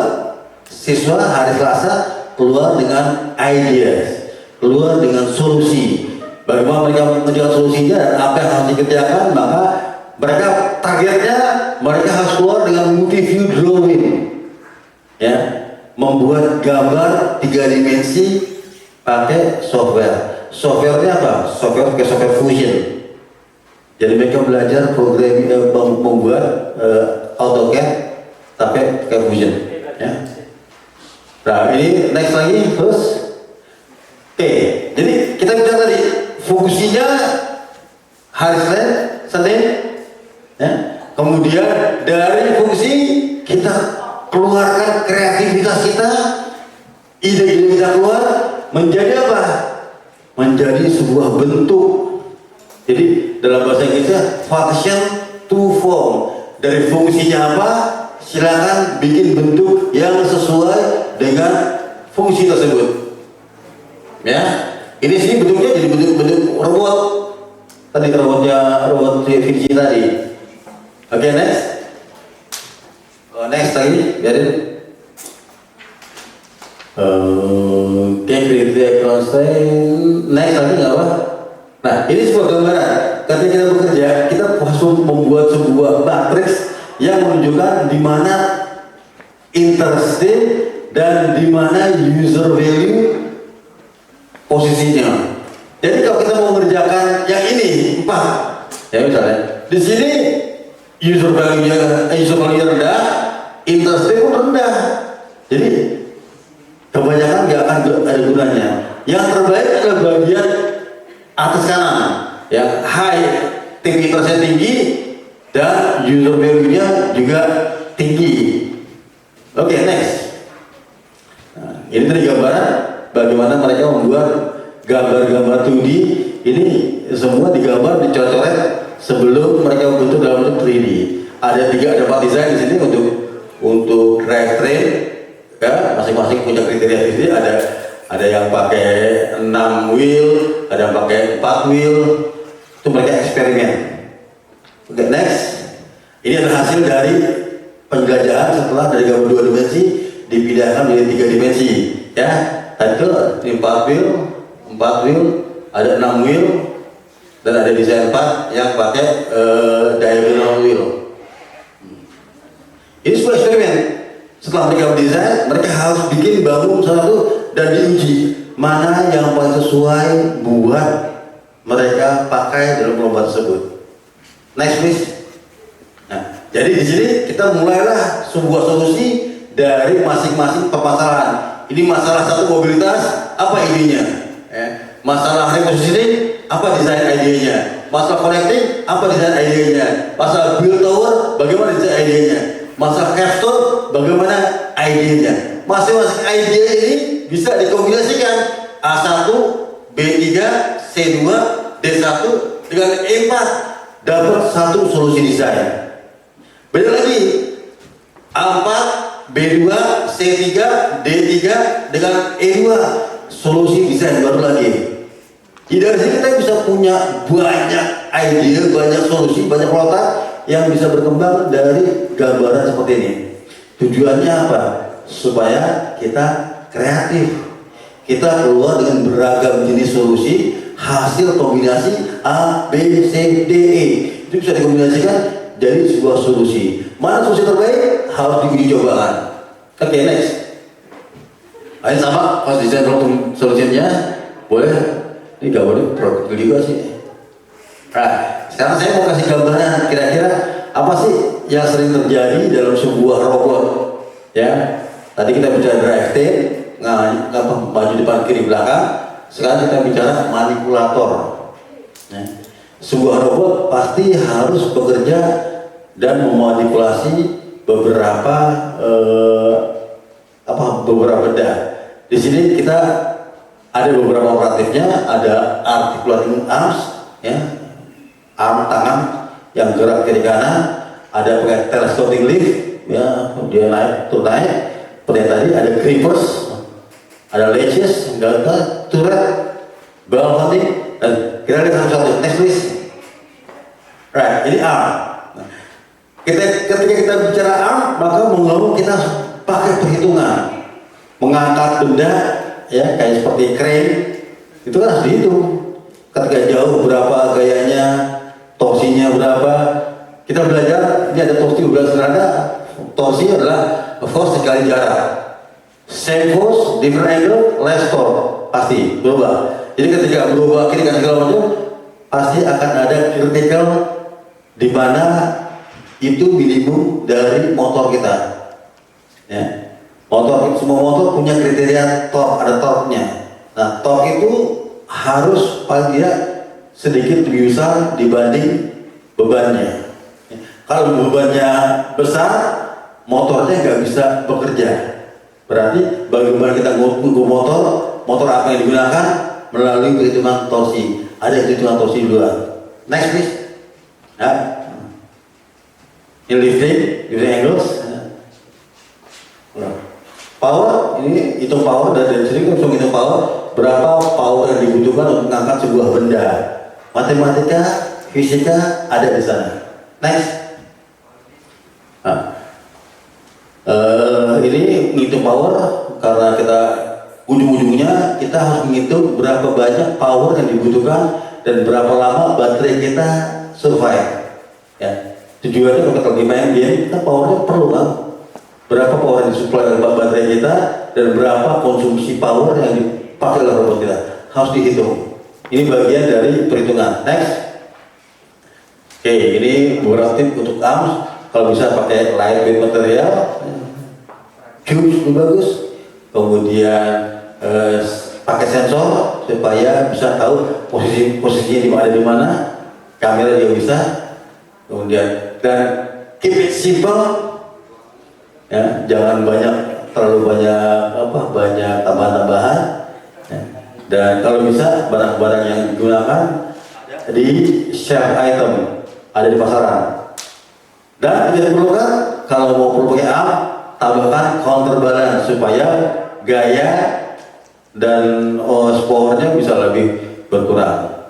siswa hari Selasa keluar dengan ideas, keluar dengan solusi. Bagaimana mereka menunjukkan solusinya dan apa yang harus dikerjakan, maka mereka targetnya mereka harus keluar dengan multi-view drawing, ya, membuat gambar 3 dimensi pakai software. Softwarenya apa? Software pakai software Fusion. Jadi mereka belajar programming membuat AutoCAD tapi pakai Fusion, ya. Nah ini next lagi terus. Oke, jadi kita bicara tadi fungsinya hari Senin, ya. Kemudian dari fungsi kita keluarkan kreativitas kita, ide-ide kita keluar menjadi apa? Menjadi sebuah bentuk. Jadi dalam bahasa Inggrisnya function to form. Dari fungsinya apa? Silakan bikin bentuk yang sesuai dengan fungsi tersebut. Ya. Ini sini bentuknya jadi bentuk robot. Tadi robot Vinci tadi. Oke, next. Next lagi, biarin. Oke, kriteria constraint. Next lagi nggak apa? Nah, ini sebuah gambaran. Ketika kita bekerja, kita harus membuat sebuah matriks yang menunjukkan di mana interstate dan di mana user value posisinya. Jadi kalau kita mau mengerjakan yang ini 4, ya misalnya di sini user value-nya rendah, interstate pun rendah. Jadi kebanyakan nggak akan ada gunanya. Yang terbaik adalah bagian atas kanan, yang high, interstate tinggi dan user value-nya juga tinggi. Oke, next. Nah, ini tadi gambaran bagaimana mereka membuat gambar-gambar 2D. Ini semua digambar, dicoret-coret sebelum mereka membentuk dalam bentuk 3D. Ada 4 desain di sini untuk drivetrain, ya, masing-masing punya kriteria sendiri. Ada yang pakai 6 wheel, ada yang pakai 4 wheel. Itu mereka eksperimen. Oke, next. Ini adalah hasil dari penjelajahan setelah dari gambar 2 dimensi dipindahkan menjadi 3 dimensi. Ya, tadi itu 4 wheel, ada 6 wheel, dan ada desain 4 yang pakai diagonal wheel. Ini sebuah eksperimen. Setelah mereka berdesain, mereka harus bikin bangun satu dan diuji mana yang paling sesuai buat mereka pakai dalam lomba tersebut. Next please. Nah, jadi di sini kita mulailah sebuah solusi dari masing-masing permasalahan. Ini masalah satu mobilitas, apa idenya? Masalah repositioning, apa desain idenya? Masalah connecting, apa desain idenya? Masalah build tower, bagaimana desain idenya? Masalah capstone, bagaimana idenya? Masing-masing ide ini bisa dikombinasikan A1, B3, C2, D1 dengan E4, dapat satu solusi desain. Beda lagi, A4, B2, C3, D3 dengan E2, solusi desain baru lagi. Jadi dari sini kita bisa punya banyak ide, banyak solusi, banyak prototipe yang bisa berkembang dari gambaran seperti ini. Tujuannya apa? Supaya kita kreatif. Kita keluar dengan beragam jenis solusi, hasil kombinasi A, B, C, D, E. Itu bisa dikombinasikan jadi sebuah solusi. Mana solusi terbaik? Harus diuji cobakan. Oke, next. Ini sama, pas desain solusinya boleh. Ini gambarnya produk juga sih. Nah, sekarang saya mau kasih gambaran kira-kira apa sih yang sering terjadi dalam sebuah robot. Ya, tadi kita bicara drivetrain, maju depan kiri belakang. Sekarang kita bicara manipulator. Ya. Sebuah robot pasti harus bekerja dan memanipulasi beberapa benda. Di sini kita ada beberapa operatifnya, ada articulating arms, ya, arm tangan yang gerak kiri kanan, ada pakai telescoping lift, ya, dia naik turun naik. Seperti tadi ada grippers, ada latches, delta, turret, ball mounting, dan kita lihat satu-satu. Next please. Right, ini arm. Nah, ketika kita bicara arm, maka mau kita pakai perhitungan, mengangkat benda. Ya, kayak seperti crane itu kan harus dihitung. Ketika jauh berapa gayanya, torsinya berapa. Kita belajar ini ada torsi 12 derajat. Torsi adalah force dikali jarak. Same force, different angle, less torque, pasti berubah. Jadi ketika berubah kiri kanan segala macam, pasti akan ada critical di mana itu minimum dari motor kita. Ya. Semua motor punya kriteria torque, ada torque-nya. Nah, torque itu harus paling tidak sedikit lebih besar dibanding bebannya. Kalau bebannya besar, motornya nggak bisa bekerja. Berarti bagaimana kita ngukur motor apa yang digunakan melalui perhitungan torsi. Ada perhitungan torsi dua. Next please. Ya. Ini lifting angles. Power, ini hitung power, dan dari sini kita bisa hitung power berapa power yang dibutuhkan untuk mengangkat sebuah benda. Matematika, fisika ada di sana. Next. Nah, ini menghitung power karena kita ujung-ujungnya kita harus menghitung berapa banyak power yang dibutuhkan dan berapa lama baterai kita survive. Ya, tujuannya kalau kita lagi main game, kita powernya perlu kan? Berapa power yang disuplai oleh baterai kita dan berapa konsumsi power yang dipakai oleh robot kita harus dihitung. Ini bagian dari perhitungan. Next. Oke, ini beberapa tips untuk arms. Kalau bisa pakai lightweight material, cube itu bagus. Kemudian pakai sensor supaya bisa tahu posisinya di mana. Kamera juga bisa. Kemudian dan keep it simple. Ya, jangan terlalu banyak tambahan-tambahan. Ya. Dan kalau bisa barang-barang yang digunakan di share item ada di pasaran. Dan tidak diperlukan kalau mau perlu pakai arm, tambahkan counterbalance supaya gaya dan powernya bisa lebih berkurang.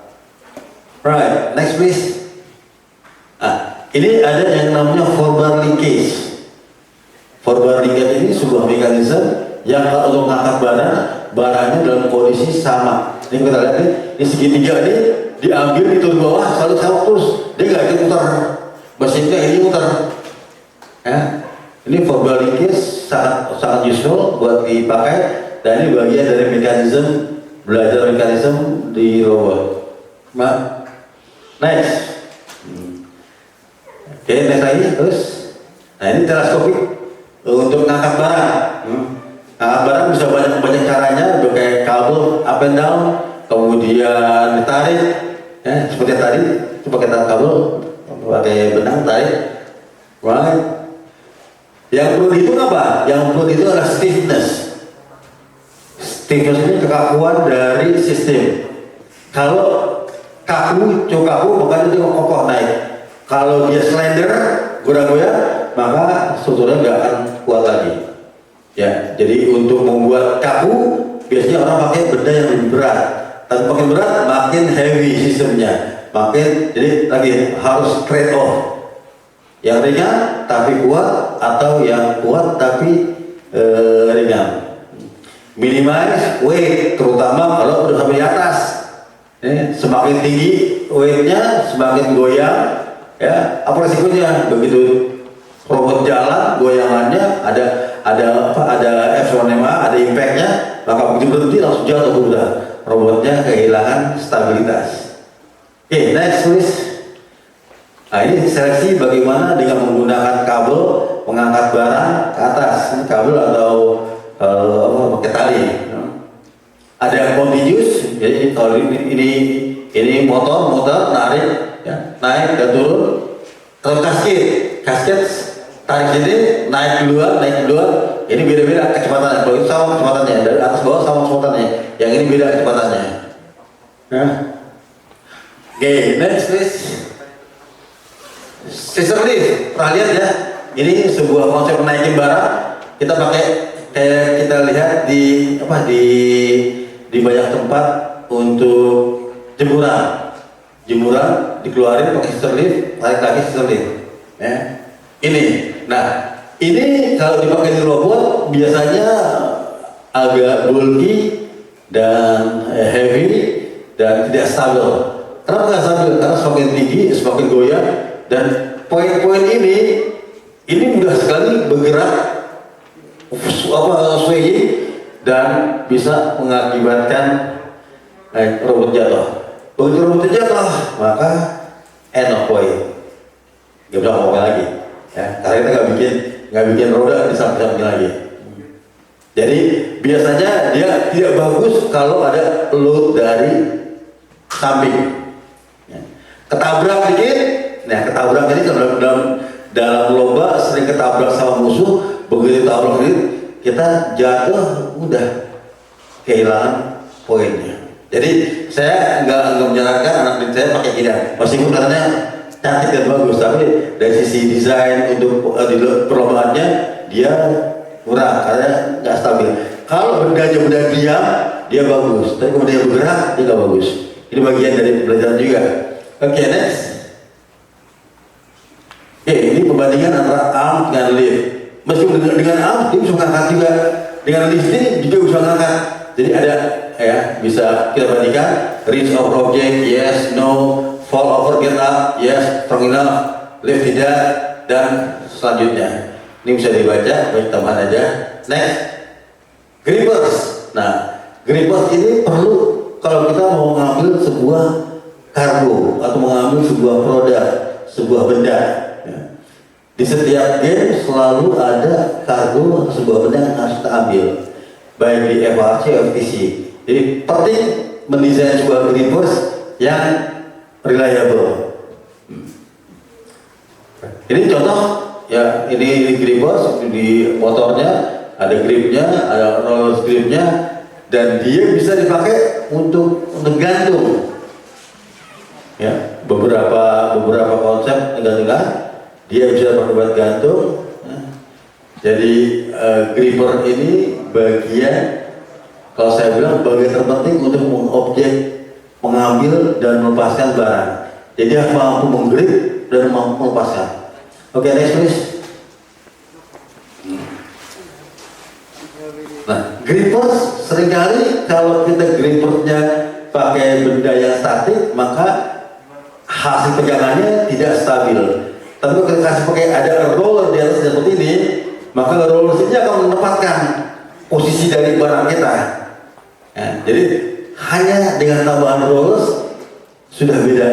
Right, next please. Nah, ini ada yang namanya forward linkage. Forward linkage ini sebuah mekanisme yang kalau untuk mengangkat barangnya dalam kondisi sama. Ini kita lihat nih, ini segitiga ini diambil itu di bawah selalu sama terus, dia nggak ikut muter. Mesinnya ini muter. Ya. Ini forward linkage sangat useful buat dipakai dan ini bagian dari belajar mekanisme di robot. Next. Oke, next lagi terus. Nah, ini teleskopik untuk ngangkat barang. Ngangkat barang bisa banyak caranya, pakai kabel up and down, kemudian ditarik, ya, seperti tadi, itu pakai kabel, pakai benang tarik. Right. Yang perlu dihitung apa? Yang perlu dihitung adalah stiffness. Stiffness ini kekakuan dari sistem. Kalau cukup kaku, maka dia kokoh naik. Kalau dia slender, goyang-goyang, maka strukturnya nggak akan kuat lagi. Ya, jadi untuk membuat kaku, biasanya orang pakai benda yang lebih berat. Tapi makin berat, makin heavy sistemnya. Jadi lagi harus trade off. Yang ringan tapi kuat atau yang kuat tapi ringan. Minimize weight, terutama kalau udah sampai di atas. Semakin tinggi weightnya, semakin goyang. Ya, apa resikonya? Begitu robot jalan, goyangannya ada F1MA, ada impactnya, maka begitu berhenti langsung jatuh udah. Robotnya kehilangan stabilitas. Oke, next please. Nah, ini seleksi bagaimana dengan menggunakan kabel mengangkat barang ke atas. Ini kabel atau pakai tali. Ada continuous, jadi kalau ini motor narik, ya, naik dan turun. Kalau kasket tarik sini, naik duluan. Ini beda-beda kecepatannya. Kalau itu sama kecepatannya, dari atas bawah sama kecepatannya. Yang ini beda kecepatannya. Nah. Oke, next please. Scissor lift, pernah lihat ya? Ini sebuah konsep menaikin barang. Kita pakai kayak kita lihat di banyak tempat untuk jemuran dikeluarin pakai scissor lift, tarik lagi scissor lift. Ya. Ini kalau dipakai di robot biasanya agak bulky dan heavy dan tidak stabil. Kenapa nggak stabil? Karena semakin tinggi semakin goyang dan poin-poin ini mudah sekali bergerak swaying dan bisa mengakibatkan robot jatuh. Begitu robot jatuh maka end of point. Gak bisa ngomongin lagi. Ya, karena kita nggak bikin roda di samping lagi. Jadi biasanya dia tidak bagus kalau ada load dari samping. Ya. Ketabrak dikit, ketabrak ini kalau dalam lomba sering ketabrak sama musuh, begitu tabrak dikit kita jatuh udah kehilangan poinnya. Jadi saya nggak menyarankan anak didik saya pakai hidang, meskipun katanya cantik dan bagus, tapi dari sisi desain untuk perlombaannya dia kurang karena nggak stabil. Kalau benda diam dia bagus, tapi kemudian dia bergerak, dia nggak bagus. Ini bagian dari pelajaran juga. Oke, next. Oke, ini perbandingan antara arm dengan lift. Meskipun dengan arm dia bisa mengangkat juga, dengan lift ini juga bisa mengangkat. Jadi ada ya, bisa kita bandingkan reach over object, yes, no, fall over, get up, yes, strong enough, lift tidak, dan selanjutnya. Ini bisa dibaca, baik tambahan aja. Next, grippers. Nah, grippers ini perlu kalau kita mau mengambil sebuah kargo atau mengambil sebuah produk, sebuah benda. Ya. Di setiap game selalu ada kargo atau sebuah benda yang harus kita ambil, baik di FRC atau FTC. Jadi penting mendesain sebuah grippers yang reliable. Ini contoh ya, ini grippers di motornya ada gripnya, ada roller gripnya, dan dia bisa dipakai untuk gantung. Ya, beberapa konsep enggak dia bisa dipakai buat gantung. Ya. Jadi gripper ini bagian, kalau saya bilang bagian terpenting untuk objek mengambil dan melepaskan barang. Jadi dia mampu menggrip dan mampu melepaskan. Oke, next please. Nah, grippers seringkali kalau kita grippernya pakai benda yang statik, maka hasil pegangannya tidak stabil. Tapi kalau kita kasih pakai ada roller di atas seperti ini, maka roller ini akan menempatkan posisi dari barang kita. Ya, jadi hanya dengan tambahan rollers sudah beda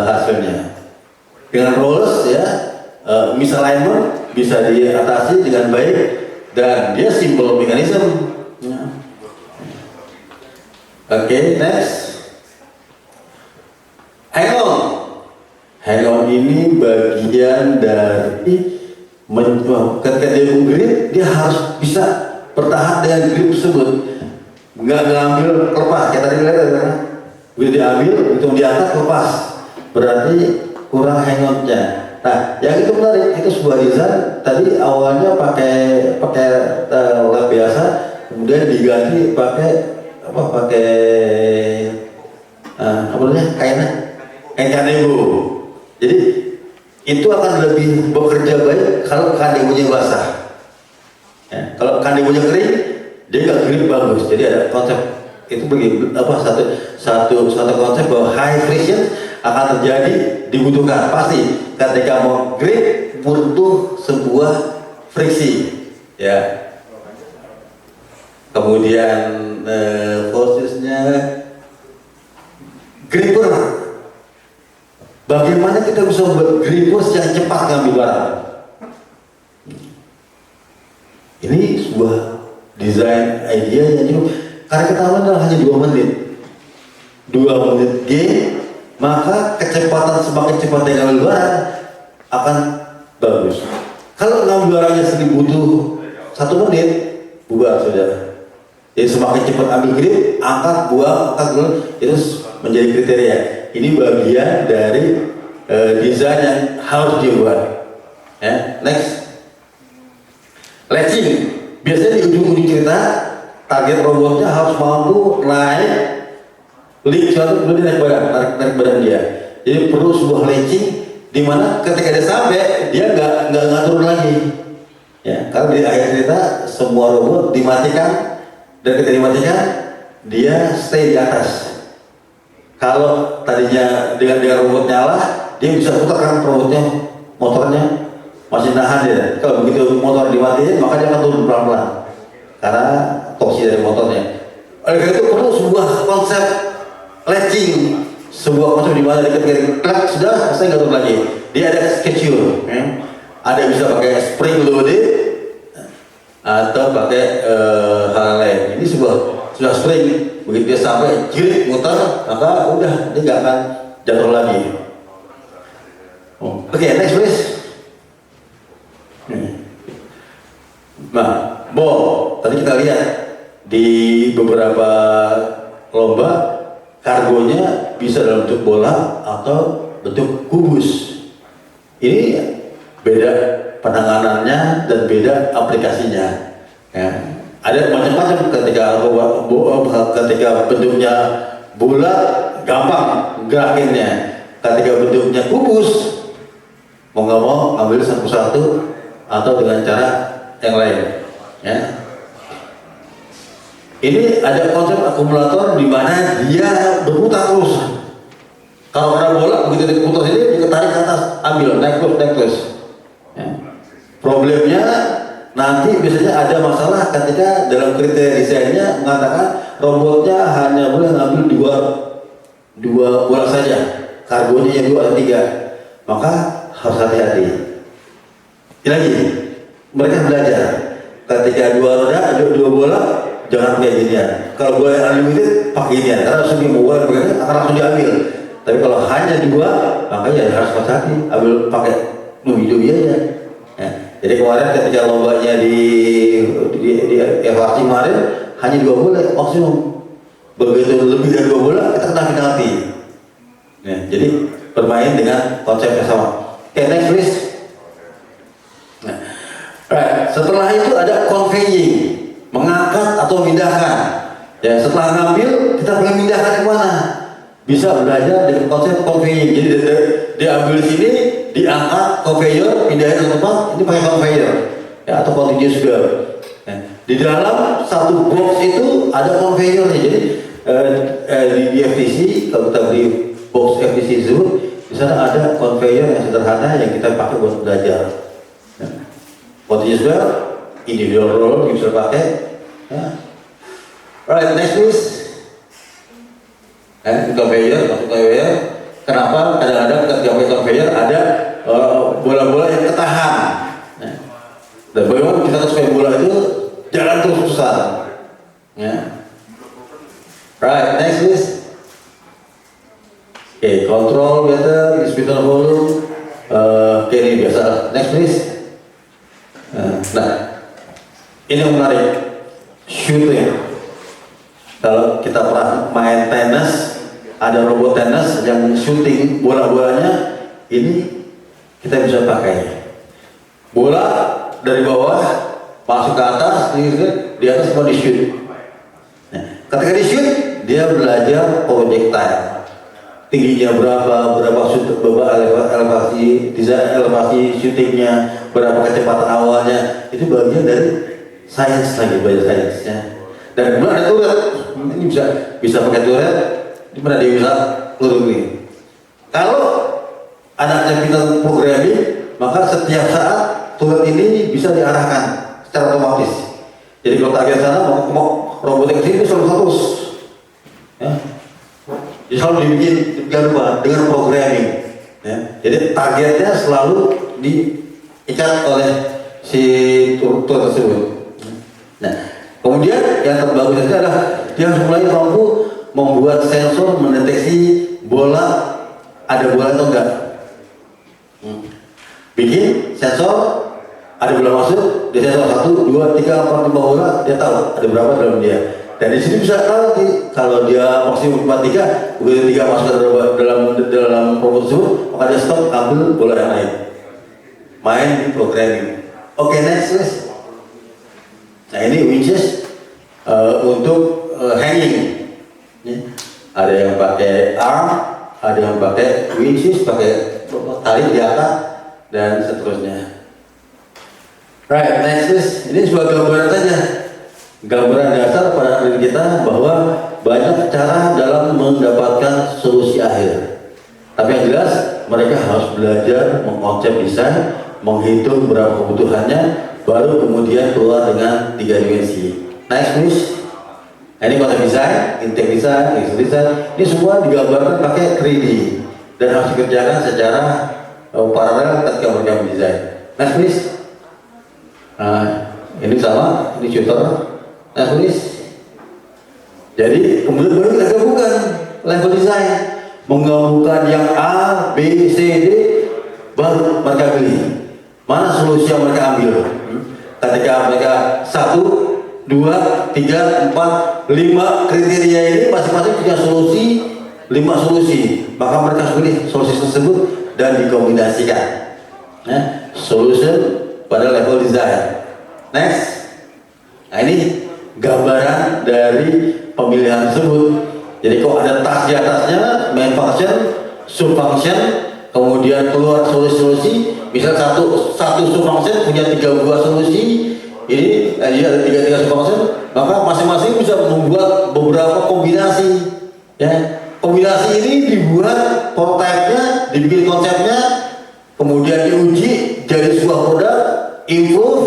hasilnya. Dengan rollers ya, misalignment bisa diatasi dengan baik dan dia simple mechanism. Ya. Oke, next. Hang on ini bagian dari ketika dia menggrip, dia harus bisa bertahan dengan grip tersebut, nggak ngambil lepas. Kayak tadi lihat ya, begitu diambil, begitu diangkat lepas, berarti kurang hang on-nya. Nah, yang itu menarik, itu sebuah desain tadi awalnya pakai lap biasa, kemudian diganti pakai kain kanebo. Jadi itu akan lebih bekerja baik kalau kanebonya basah. Ya, kalau kanebonya kering, dia nggak grip bagus. Jadi ada konsep itu satu konsep bahwa high friction akan terjadi, dibutuhkan pasti ketika mau grip butuh sebuah friksi ya. Kemudian prosesnya gripper, bagaimana kita bisa buat grippers yang cepat ngambil barang. Ini sebuah desain idea yang cukup, karena ketahuan adalah hanya 2 menit game, maka kecepatan semakin cepat dia ngambil barang akan bagus. Kalau ngambil barangnya sendiri butuh 1 menit, bubar sudah. Jadi semakin cepat ambil grip, angkat, buang, itu menjadi kriteria. Ini bagian dari desain yang harus dibuat. Ya, next. Latching, biasanya di ujung-ujung cerita target robotnya harus mampu naik lift suatu, kemudian naik badan dia. Jadi perlu sebuah latching di mana ketika dia sampai dia nggak ngatur lagi. Ya, karena di akhir cerita semua robot dimatikan, dan ketika dimatikan dia stay di atas. Kalau tadinya dengan robot nyala, dia bisa putarkan robotnya, motornya masih nahan dia. Kalau begitu motor dimatiin, maka dia akan turun pelan-pelan karena torsi dari motornya. Oleh karena itu perlu sebuah konsep latching, sebuah konsep di mana ketika sudah saya nggak turun lagi. Dia ada schedule, ya. Ada bisa pakai spring loaded atau pakai hal lain. Ini sudah spring, begitu dia sampai jirit muter, maka udah dia nggak akan jatuh lagi. Oke, next please. Nah, tadi kita lihat di beberapa lomba kargonya bisa dalam bentuk bola atau bentuk kubus. Ini beda penanganannya dan beda aplikasinya. Ya. Ada macam-macam ketika bentuknya bulat gampang gerakinnya, ketika bentuknya kubus mau nggak mau ambil satu-satu atau dengan cara yang lain ya. Ini ada konsep akumulator di mana dia berputar terus. Kalau ada bola begitu diputar ini ditarik ke atas, ambil naik terus ya. Problemnya nanti biasanya ada masalah ketika dalam kriteria desainnya mengatakan robotnya hanya boleh ngambil dua bola saja, kargonya yang 2 atau 3, maka harus hati-hati. Lagi mereka belajar ketika 2 roda ada 2 bola jangan pakai ginian. Kalau bola yang unlimited pakai ginian karena langsung bola akan langsung diambil. Tapi kalau hanya 2 makanya harus hati-hati, ambil pakai video aja. Ya. Jadi kemarin ketika lombanya di evaluasi kemarin hanya 2 bola maksimum. Begitu lebih dari 2 bola kita kena penalti. Ya, jadi bermain dengan konsep yang sama. Oke, next please. Nah, right. Setelah itu ada conveying, mengangkat atau memindahkan. Ya, setelah ngambil kita boleh mindahkan ke mana? Bisa belajar dengan konsep conveying. Jadi diambil sini, diangkat conveyor, pindahin ke tempat, ini pakai conveyor ya, atau continuous belt. Ya. Di dalam satu box itu ada conveyornya. Jadi di FTC kalau kita beli box FTC itu di sana ada conveyor yang sederhana yang kita pakai buat belajar. Ya. Continuous belt, individual roll bisa pakai. Ya. Right, next please. Conveyor, masuk conveyor. Kenapa kadang-kadang ketika pakai conveyor ada bola-bola yang ketahan. Ya. Dan bagaimana kita supaya bola itu jalan terus-terusan. Ya. Right, next please. Oke, control meter, speed and volume. Oke, ini biasa. Next please. Nah, ini yang menarik. Shooting. Kalau kita pernah main tenis, ada robot tenis yang shooting bola-bolanya, ini kita bisa pakai. Bola dari bawah masuk ke atas, di atas mau di shoot. Nah, ketika di shoot, dia belajar projectile. Tingginya berapa shoot, elevasi desain, elevasi shootingnya, berapa kecepatan awalnya, itu bagian dari sains lagi, belajar sainsnya. Dan kemudian ada turret, ini bisa pakai turret, dimana dia bisa turun ini. Kalau anaknya pintar programming, maka setiap saat turret ini bisa diarahkan secara otomatis. Jadi kalau target sana mau robot yang sini selalu terus, ya. Jadi selalu dibikin dengan programming. Ya. Jadi targetnya selalu diikat oleh si turret tersebut. Nah, kemudian yang terbagus itu adalah dia harus mulai mampu membuat sensor mendeteksi bola, ada bola atau enggak. Bikin sensor, ada bola masuk, dia sensor 1, 2, 3, 4, 5 bola, dia tahu ada berapa dalam dia. Dan di sini bisa tahu nih, kalau dia maksimum 3, begitu 3 masuk dalam robot tersebut, maka dia stop, ambil bola yang lain. Main di programming. Oke, next please. Nah ini winches untuk hanging. Ya. Ada yang pakai arm, ada yang pakai winches, pakai tali di atas dan seterusnya. Right, next please. Ini sebuah gambaran saja, gambaran dasar pada diri kita bahwa banyak cara dalam mendapatkan solusi akhir. Tapi yang jelas mereka harus belajar mengkonsep desain, menghitung berapa kebutuhannya, baru kemudian keluar dengan 3 dimensi. Next please. Nah, ini konsep desain, intake desain, exit desain. Ini semua digambarkan pakai 3D dan harus dikerjakan secara paralel ketika mereka mendesain. Next please. Nah, ini sama, ini shooter. Next please. Jadi kemudian baru kita gabungkan level desain, menggabungkan yang A, B, C, D, baru mereka pilih mana solusi yang mereka ambil. Ketika mereka 1, 2, 3, 4, 5 kriteria ini masing-masing punya solusi, 5 solusi, maka mereka harus pilih solusi tersebut dan dikombinasikan. Solution pada level design. Next. Nah ini gambaran dari pemilihan tersebut. Jadi kok ada task di atasnya, main function, sub function, kemudian keluar solusi-solusi. Misal satu sub function punya 3 buah solusi, ini ada 3 sub function, maka masing-masing bisa membuat beberapa kombinasi. Ya, kombinasi ini dibuat prototipe-nya, dibikin konsepnya, kemudian diuji jadi sebuah produk, improve,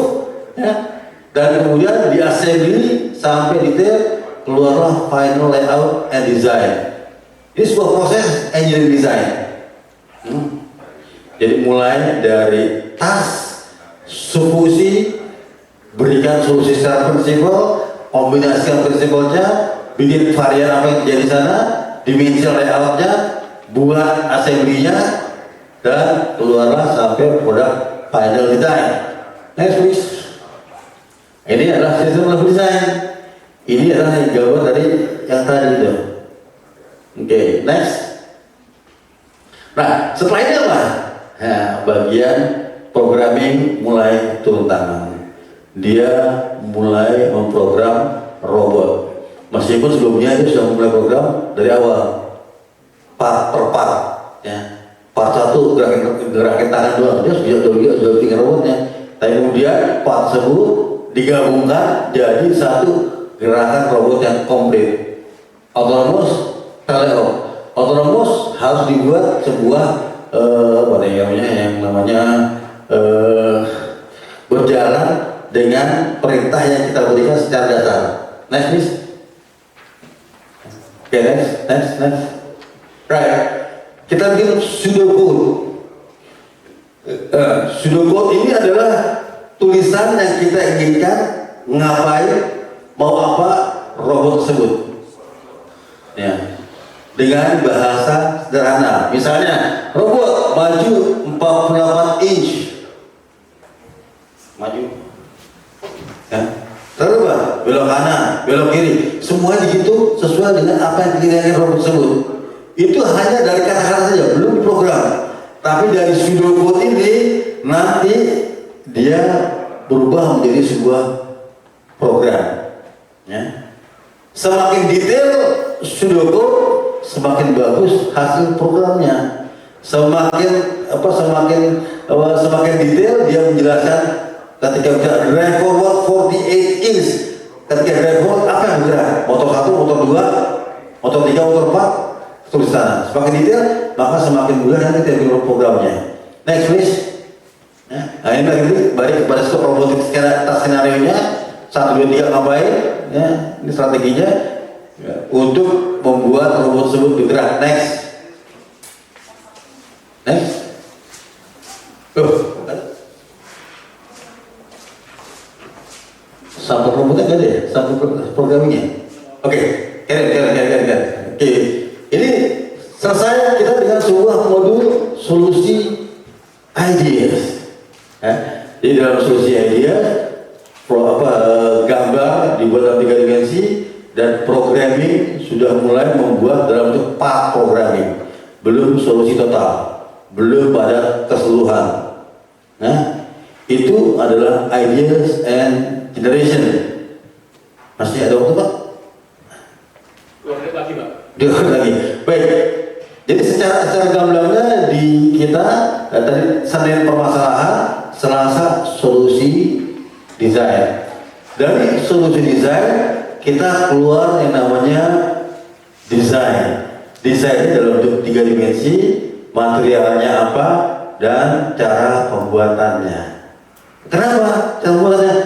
ya, dan kemudian di assembly sampai detail, keluarlah final layout and design. Ini sebuah proses engineering design. Jadi mulai dari task, solusi, berikan solusi secara prinsipal, kombinasikan prinsipalnya, bikin varian apa yang terjadi di sana, dimensi layoutnya, buat assembly-nya, dan keluarlah sampai produk final design. Next please. Ini adalah sistem level design. Ini adalah yang gambar dari yang tadi itu. Oke, next. Nah, setelah itu apa? Nah, bagian programming mulai turun tangan. Dia mulai memprogram robot. Meskipun sebelumnya dia sudah mulai program dari awal, part per part. Ya. Part 1 gerakin tangan doang, dia sudah bikin robotnya. Tapi kemudian part tersebut digabungkan jadi satu gerakan robot yang komplit. Autonomous teleop. Autonomous harus dibuat sebuah yang namanya berjalan dengan perintah yang kita berikan secara dasar. Next please. Oke, next. Right. Kita bikin pseudocode. Pseudocode ini adalah tulisan yang kita inginkan ngapain, mau apa robot tersebut. Ya. Dengan bahasa sederhana. Misalnya, robot maju 48 inch. Maju. Ya. Terus belok kanan, belok kiri. Semua gitu sesuai dengan apa yang diinginkan robot tersebut. Itu hanya dari kata-kata saja, belum diprogram. Tapi dari pseudocode ini nanti dia berubah menjadi sebuah program. Ya. Semakin detail pseudocode, semakin bagus hasil programnya. Semakin detail dia menjelaskan ketika bicara drive forward 48 inch. Ketika drive forward apa yang bergerak? Motor 1, motor 2, motor 3, motor 4, tulis sana. Semakin detail, maka semakin mudah nanti kita bikin programnya. Next please. Nah ini lagi balik kepada skop robotik skenario nya 1, 2, 3 ngapain? Ya, ini strateginya ya, untuk membuat robot tersebut bergerak. Next. Sampel robotnya nggak ada ya? Sampel programnya. Oke, keren. Oke, ini selesai kita dengan sebuah modul solusi ideas. Jadi dalam solusi ideas, gambar dibuat dalam 3 dimensi, dan programming sudah mulai membuat dalam bentuk part programming, belum solusi total, belum pada keseluruhan. Nah, itu adalah ideas and generation. Masih ada waktu Pak? 2 menit lagi Pak. 2 menit lagi. Baik. Jadi secara gamblangnya di kita tadi Senin permasalahan, Selasa solusi desain. Dari solusi desain kita keluar yang namanya desain. Desainnya dalam bentuk 3 dimensi, materialnya apa, dan cara pembuatannya. Kenapa cara pembuatannya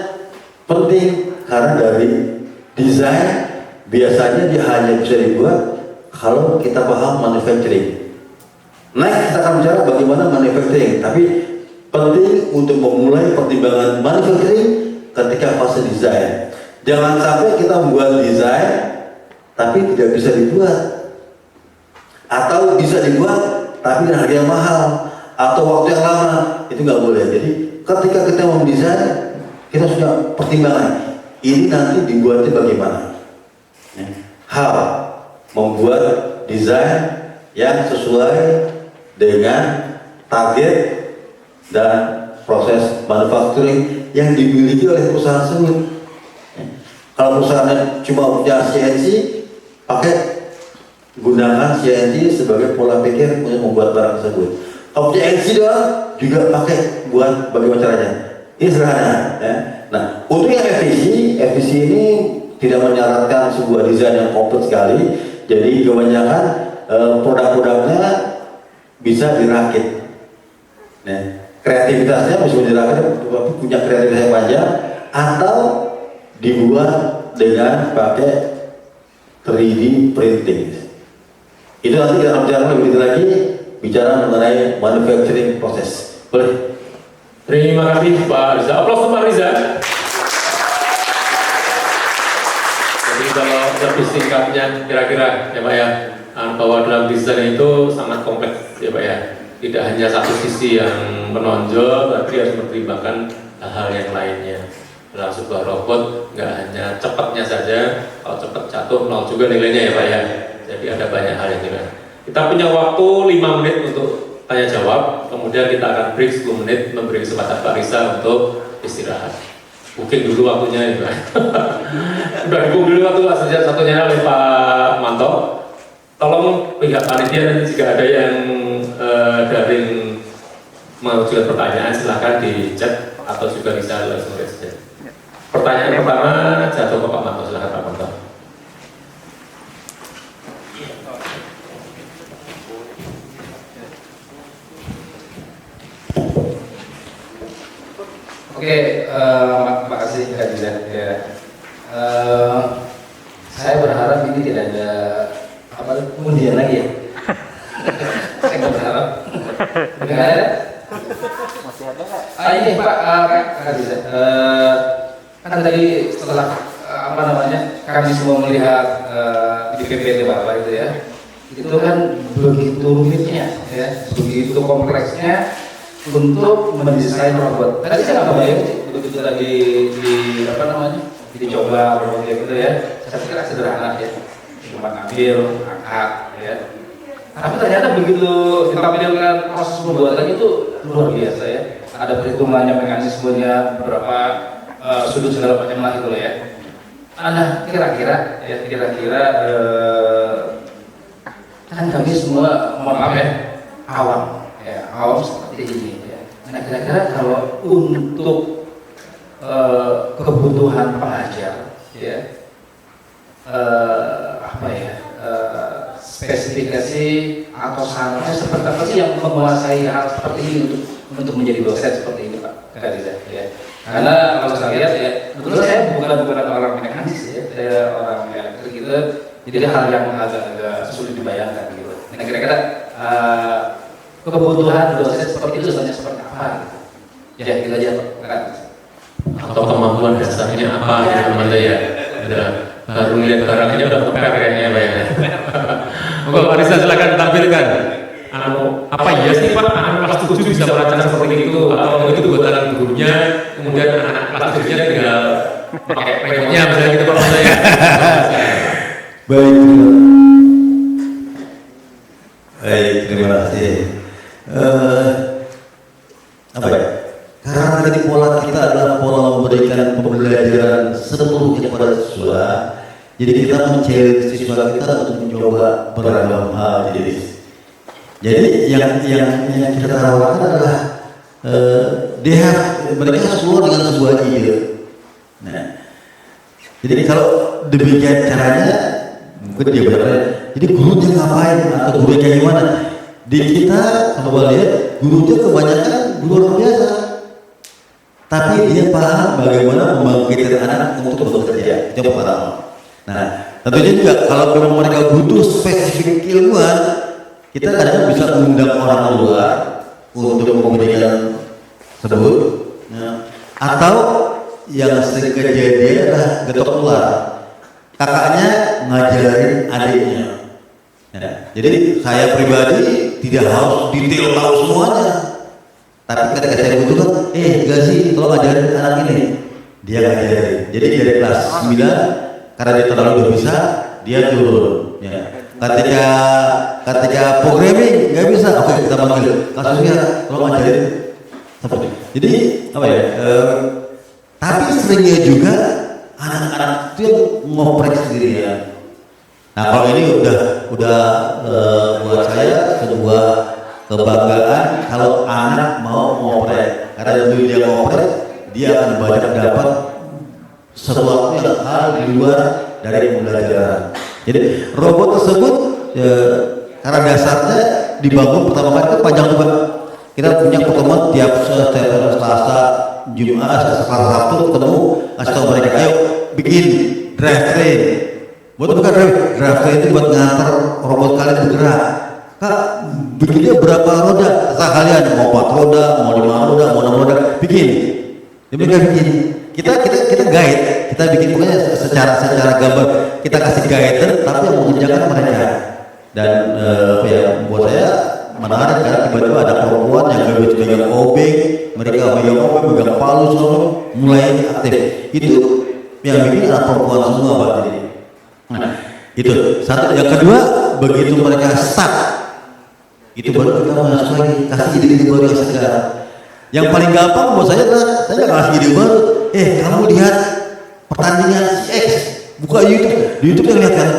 penting? Karena dari desain biasanya dia hanya bisa dibuat kalau kita paham manufacturing. Next kita akan bicara bagaimana manufacturing, tapi penting untuk memulai pertimbangan manufacturing ketika fase desain. Jangan sampai kita membuat desain tapi tidak bisa dibuat, atau bisa dibuat tapi dengan harga yang mahal atau waktu yang lama. Itu nggak boleh. Jadi ketika kita mendesain, kita sudah pertimbangan ini nanti dibuatnya bagaimana. How membuat desain yang sesuai dengan target dan proses manufacturing yang dimiliki oleh perusahaan tersebut. Kalau perusahaan cuma punya CNC, pakai gunakan CNC sebagai pola pikir untuk membuat barang tersebut. Kalau punya NC doang, juga pakai buat bagaimana caranya. Ini sederhana. Ya. Nah, untuk yang FVC ini tidak menyarankan sebuah desain yang kompleks sekali. Jadi kebanyakan produk-produknya bisa dirakit. Nah, kreativitasnya bisa dirakit, punya kreativitas yang panjang, atau dibuat dengan pakai 3D printing. Itu nanti kita akan bicara lebih detail lagi, bicara mengenai manufacturing proses. Boleh? Terima kasih Pak Riza. Aplaus untuk Pak Riza. Jadi kalau lebih singkatnya kira-kira ya Pak ya, bahwa dalam desain itu sangat kompleks ya Pak ya. Tidak hanya satu sisi yang menonjol, tapi harus mempertimbangkan hal-hal yang lainnya. Dalam sebuah robot nggak hanya cepatnya saja, kalau cepat jatuh nol juga nilainya ya Pak ya. Jadi ada banyak hal yang juga. Kita punya waktu 5 menit untuk tanya jawab, kemudian kita akan break 10 menit memberi kesempatan Pak Riza untuk istirahat. Booking dulu waktunya ya Pak. Udah di-book dulu waktu satunya oleh Pak Manto. Tolong pihak panitia nanti jika ada yang daring mengajukan pertanyaan silahkan di chat atau juga bisa langsung saja. Pertanyaan pertama jatuh ke Pak Manto, silahkan Pak Manto. Oke, makasih Kak Diza. Ya. Saya berharap ini tidak ada kemudian lagi ya. Saya nggak berharap. Nggak ada. Masih ada nggak? Ini Pak Kak Diza. Kan tadi setelah kami semua melihat di PPT Bapak itu ya, itu kan begitu rumitnya, ya, begitu kompleksnya untuk mendesain robot. Tadi saya nggak bayang begitu lagi dicoba robotnya gitu ya. Saya kira sederhana ya, cuma ngambil, angkat, ya. Tapi ternyata begitu ditampilkan proses pembuatan itu luar biasa ya. Ada perhitungannya, mekanismenya, beberapa sudut segala macam lah itu ya. Nah, kira-kira kan kami semua mohon maaf ya, awam seperti ini ya. Nah, kira-kira kalau untuk kebutuhan pengajar ya, spesifikasi atau sarannya seperti apa sih yang menguasai hal seperti ini untuk menjadi dosen seperti ini Pak Kadiza ya. Karena kalau saya lihat ya, betul saya bukan orang mekanis ya, saya orang elektrik gitu, jadi hal yang agak sulit dibayangkan gitu. Nah, kira-kira kebutuhan dosen seperti itu sebenarnya seperti apa gitu. Ya, kita aja Pak. Atau kemampuan dasarnya apa ya teman ya. Udah baru lihat barangnya udah kepepet kayaknya Pak ya. Monggo Pak Riza silakan tampilkan. Apa iya sih Pak anak kelas 7 bisa merancang seperti itu, atau itu buatan gurunya, kemudian anak kelas 7-nya tinggal pakai pengennya misalnya gitu Pak saya. Baik, terima kasih. Karena tadi pola kita adalah pola memberikan pembelajaran sepenuhnya kepada siswa, jadi kita mencari siswa kita untuk mencoba beragam hal. Jadi yang kita tawarkan adalah mereka harus keluar dengan sebuah ide. Nah, jadi kalau demikian caranya, mungkin dia benar. Jadi gurunya ngapain atau gurunya kayak gimana? Di kita kalau lihat gurunya kebanyakan guru orang biasa, tapi dia paham bagaimana membangkitkan anak untuk bekerja. Itu yang pertama. Nah, tentunya juga kalau memang mereka butuh spesifik ilmuwan, kita kadang bisa mengundang orang luar untuk memberikan tersebut, atau yang sering kejadian adalah getok keluar, kakaknya ngajarin adiknya. Ya, jadi saya pribadi tidak harus detail tahu semuanya, tapi ketika saya butuhkan, Gazi tolong ajarin anak ini, dia ngajarin. Jadi dari kelas 9 karena dia terlalu udah bisa, dia turun. Ya. Ketika programming nggak bisa, oke kita panggil kasusnya tolong ajarin seperti. Jadi tapi seringnya juga anak-anak itu yang ngoprek sendirian. Nah kalau ini udah buat saya sebuah kebanggaan kalau anak mau ngoprek, karena dulu dia ngoprek dia akan banyak dapat sesuatu yang hal di luar dari pembelajaran. Jadi robot tersebut karena dasarnya dibangun pertama kali itu panjang juga. Kita punya pertemuan tiap Selasa, Jumat, Sabtu ketemu, kasih tahu mereka, ayo bikin drive train. Bukan drive train itu buat ngantar robot kalian bergerak. Kak, bikinnya berapa roda? Terserah kalian, mau 4 roda, mau 5 roda, mau 6 roda, bikin. Mereka bikin. Kita guide, kita bikin pokoknya secara gambar kita kasih guide, tapi yang mengerjakan mereka. Dan buat saya menarik karena tiba-tiba ada perempuan yang gak bisa pegang obeng, mereka pegang obeng, pegang palu semua, mulai aktif. Itu yang bikin anak perempuan semua Pak. Nah, itu satu. Yang kedua, begitu mereka stuck, itu baru kita masuk lagi kasih ide-ide baru yang segar. Yang paling gampang buat saya adalah saya kasih ide baru. Kamu lihat pertandingan X, buka YouTube. Di YouTube yang lihat kan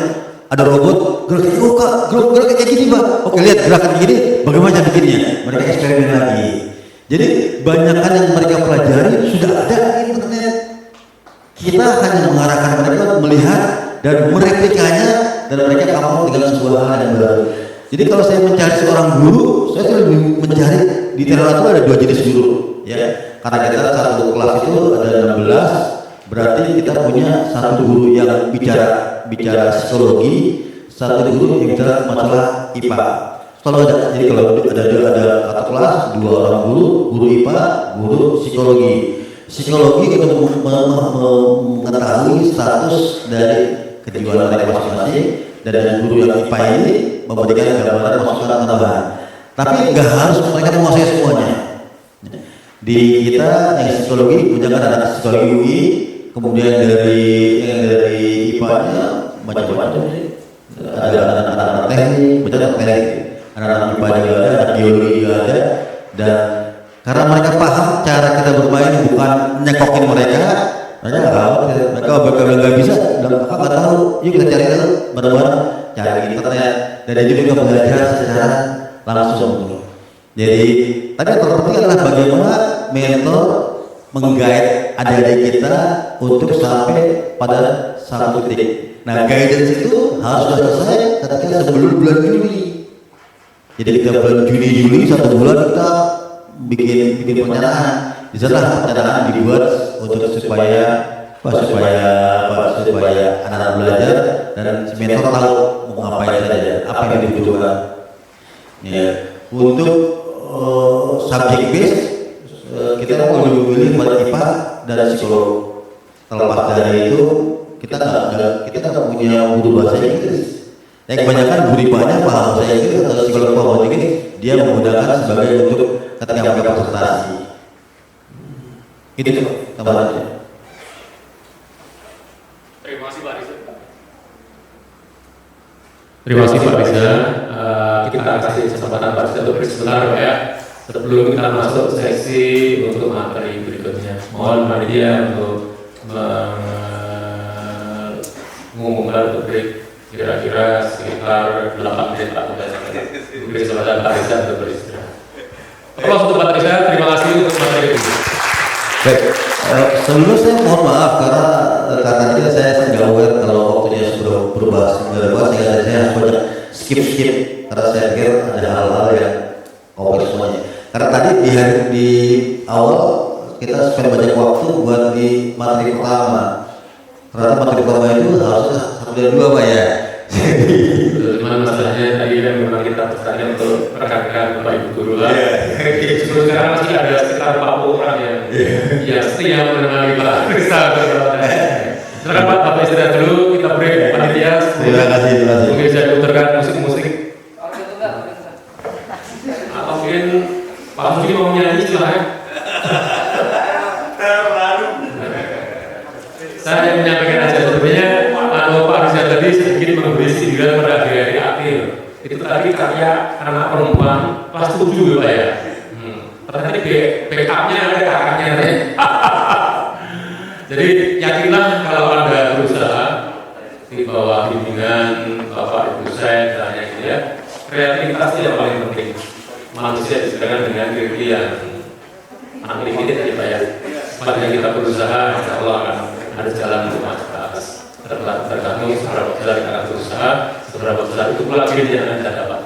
ada robot gerak, Kak, gerak kayak gini Pak. Oke, lihat gerakan gini, bagaimana bikinnya? Mereka eksperimen lagi. Jadi banyakkan yang mereka pelajari sudah ada di internet. Kita hanya mengarahkan mereka melihat dan mereplikanya, dan mereka mau dengan sebuah hal yang baru. Jadi kalau saya mencari seorang guru, saya lebih mencari di Terora itu ada 2 jenis guru, ya. Karena kita satu kelas itu ada 16, berarti kita punya satu guru yang bicara psikologi, satu guru yang bicara masalah IPA. Kalau ada, jadi kalau ada satu kelas 2 orang guru IPA, guru psikologi. Psikologi untuk mengetahui status dari kejiwaan mereka masing-masing, dan guru yang IPA ini memberikan gambaran masukan tambahan. Tapi nggak harus mereka menguasai semuanya. Di kita yang psikologi, misalkan ada psikologi UI, kemudian dari IPA-nya macam-macam sih. Ada anak-anak teknik, teknik, anak-anak IPA juga ada, anak biologi juga ada, dan karena mereka paham cara kita bermain bukan nyekokin mereka nggak bisa, nggak tahu, yuk kita cari tahu bareng-bareng, cari internet, dan juga belajar secara langsung. Jadi, tapi yang terpenting adalah bagaimana mentor menggait adik-adik kita untuk sampai pada satu titik. Nah, guidance itu harus sudah selesai ketika sebelum bulan Juli. Jadi kita bulan Juni-Juli 1 bulan kita bikin perencanaan. Di sana perencanaan dibuat untuk supaya anak-anak belajar dan si mentor tahu mau ngapain saja, apa yang dibutuhkan. Ya, untuk subject base kita mau lebih memilih pada IPA dan psikolog. Terlepas dari itu kita nggak punya guru bahasa Inggris. Yang kebanyakan guru IPA-nya paham bahasa Inggris atau psikolog paham bahasa Inggris, dia menggunakan sebagai untuk ketika mereka presentasi. Itu tambahannya. Terima kasih Pak Riza. Terima kasih Pak Riza. Kita kasih kesempatan Pak Riza untuk sebentar Pak ya. Sebelum kita masuk sesi untuk materi berikutnya, mohon panitia untuk mengumumkan untuk break kira-kira sekitar 8 menit Pak. Beri kesempatan Pak Riza untuk beristirahat. Aplaus untuk Pak Riza. Terima kasih untuk materi ini. Baik, sebelumnya saya mohon maaf karena saya tidak aware kalau waktunya sudah berubah sehingga saya harus banyak skip karena saya pikir ada hal-hal yang over semuanya. Karena tadi di awal kita spend banyak waktu buat di materi pertama. Ternyata materi pertama itu harusnya 1 dan 2 Pak ya. Cuman masalahnya tadi kan memang kita pesannya untuk rekan-rekan Bapak Ibu guru lah. Justru sekarang masih ada sekitar 40 orang yang setia menemani Pak Riza. Silakan Pak, Bapak istirahat dulu, kita break panitia. Terima kasih. Mungkin bisa diputarkan musik-musik. Atau mungkin Pak Muji mau nyanyi silahkan. Saya menyampaikan aja sebenarnya Pak Riza tadi sedikit memberi sindiran pada adik-adik akhir. Itu tadi karya anak perempuan kelas 7 Pak ya. Ternyata di backupnya ada kakaknya. Jadi yakinlah kalau Anda berusaha di bawah bimbingan Bapak Ibu saya misalnya gitu ya, kreativitas itu yang paling penting. Manusia diciptakan dengan diri yang unlimited ya Pak ya. Sepanjang kita berusaha, insya Allah akan ada jalan untuk masuk ke atas. Tergantung seberapa besar kita akan berusaha, seberapa besar itu pula gain yang akan kita dapat.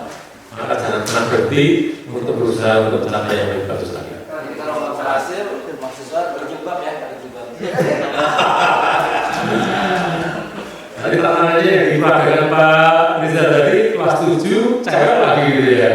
Maka jangan pernah berhenti untuk berusaha untuk mencapai yang lebih bagus lagi. Jadi kalau nggak berhasil, mahasiswa berjilbab ya, berjilbab. Tadi tantangannya yang dipakai dengan Pak Riza tadi kelas 7 cewek lagi gitu ya.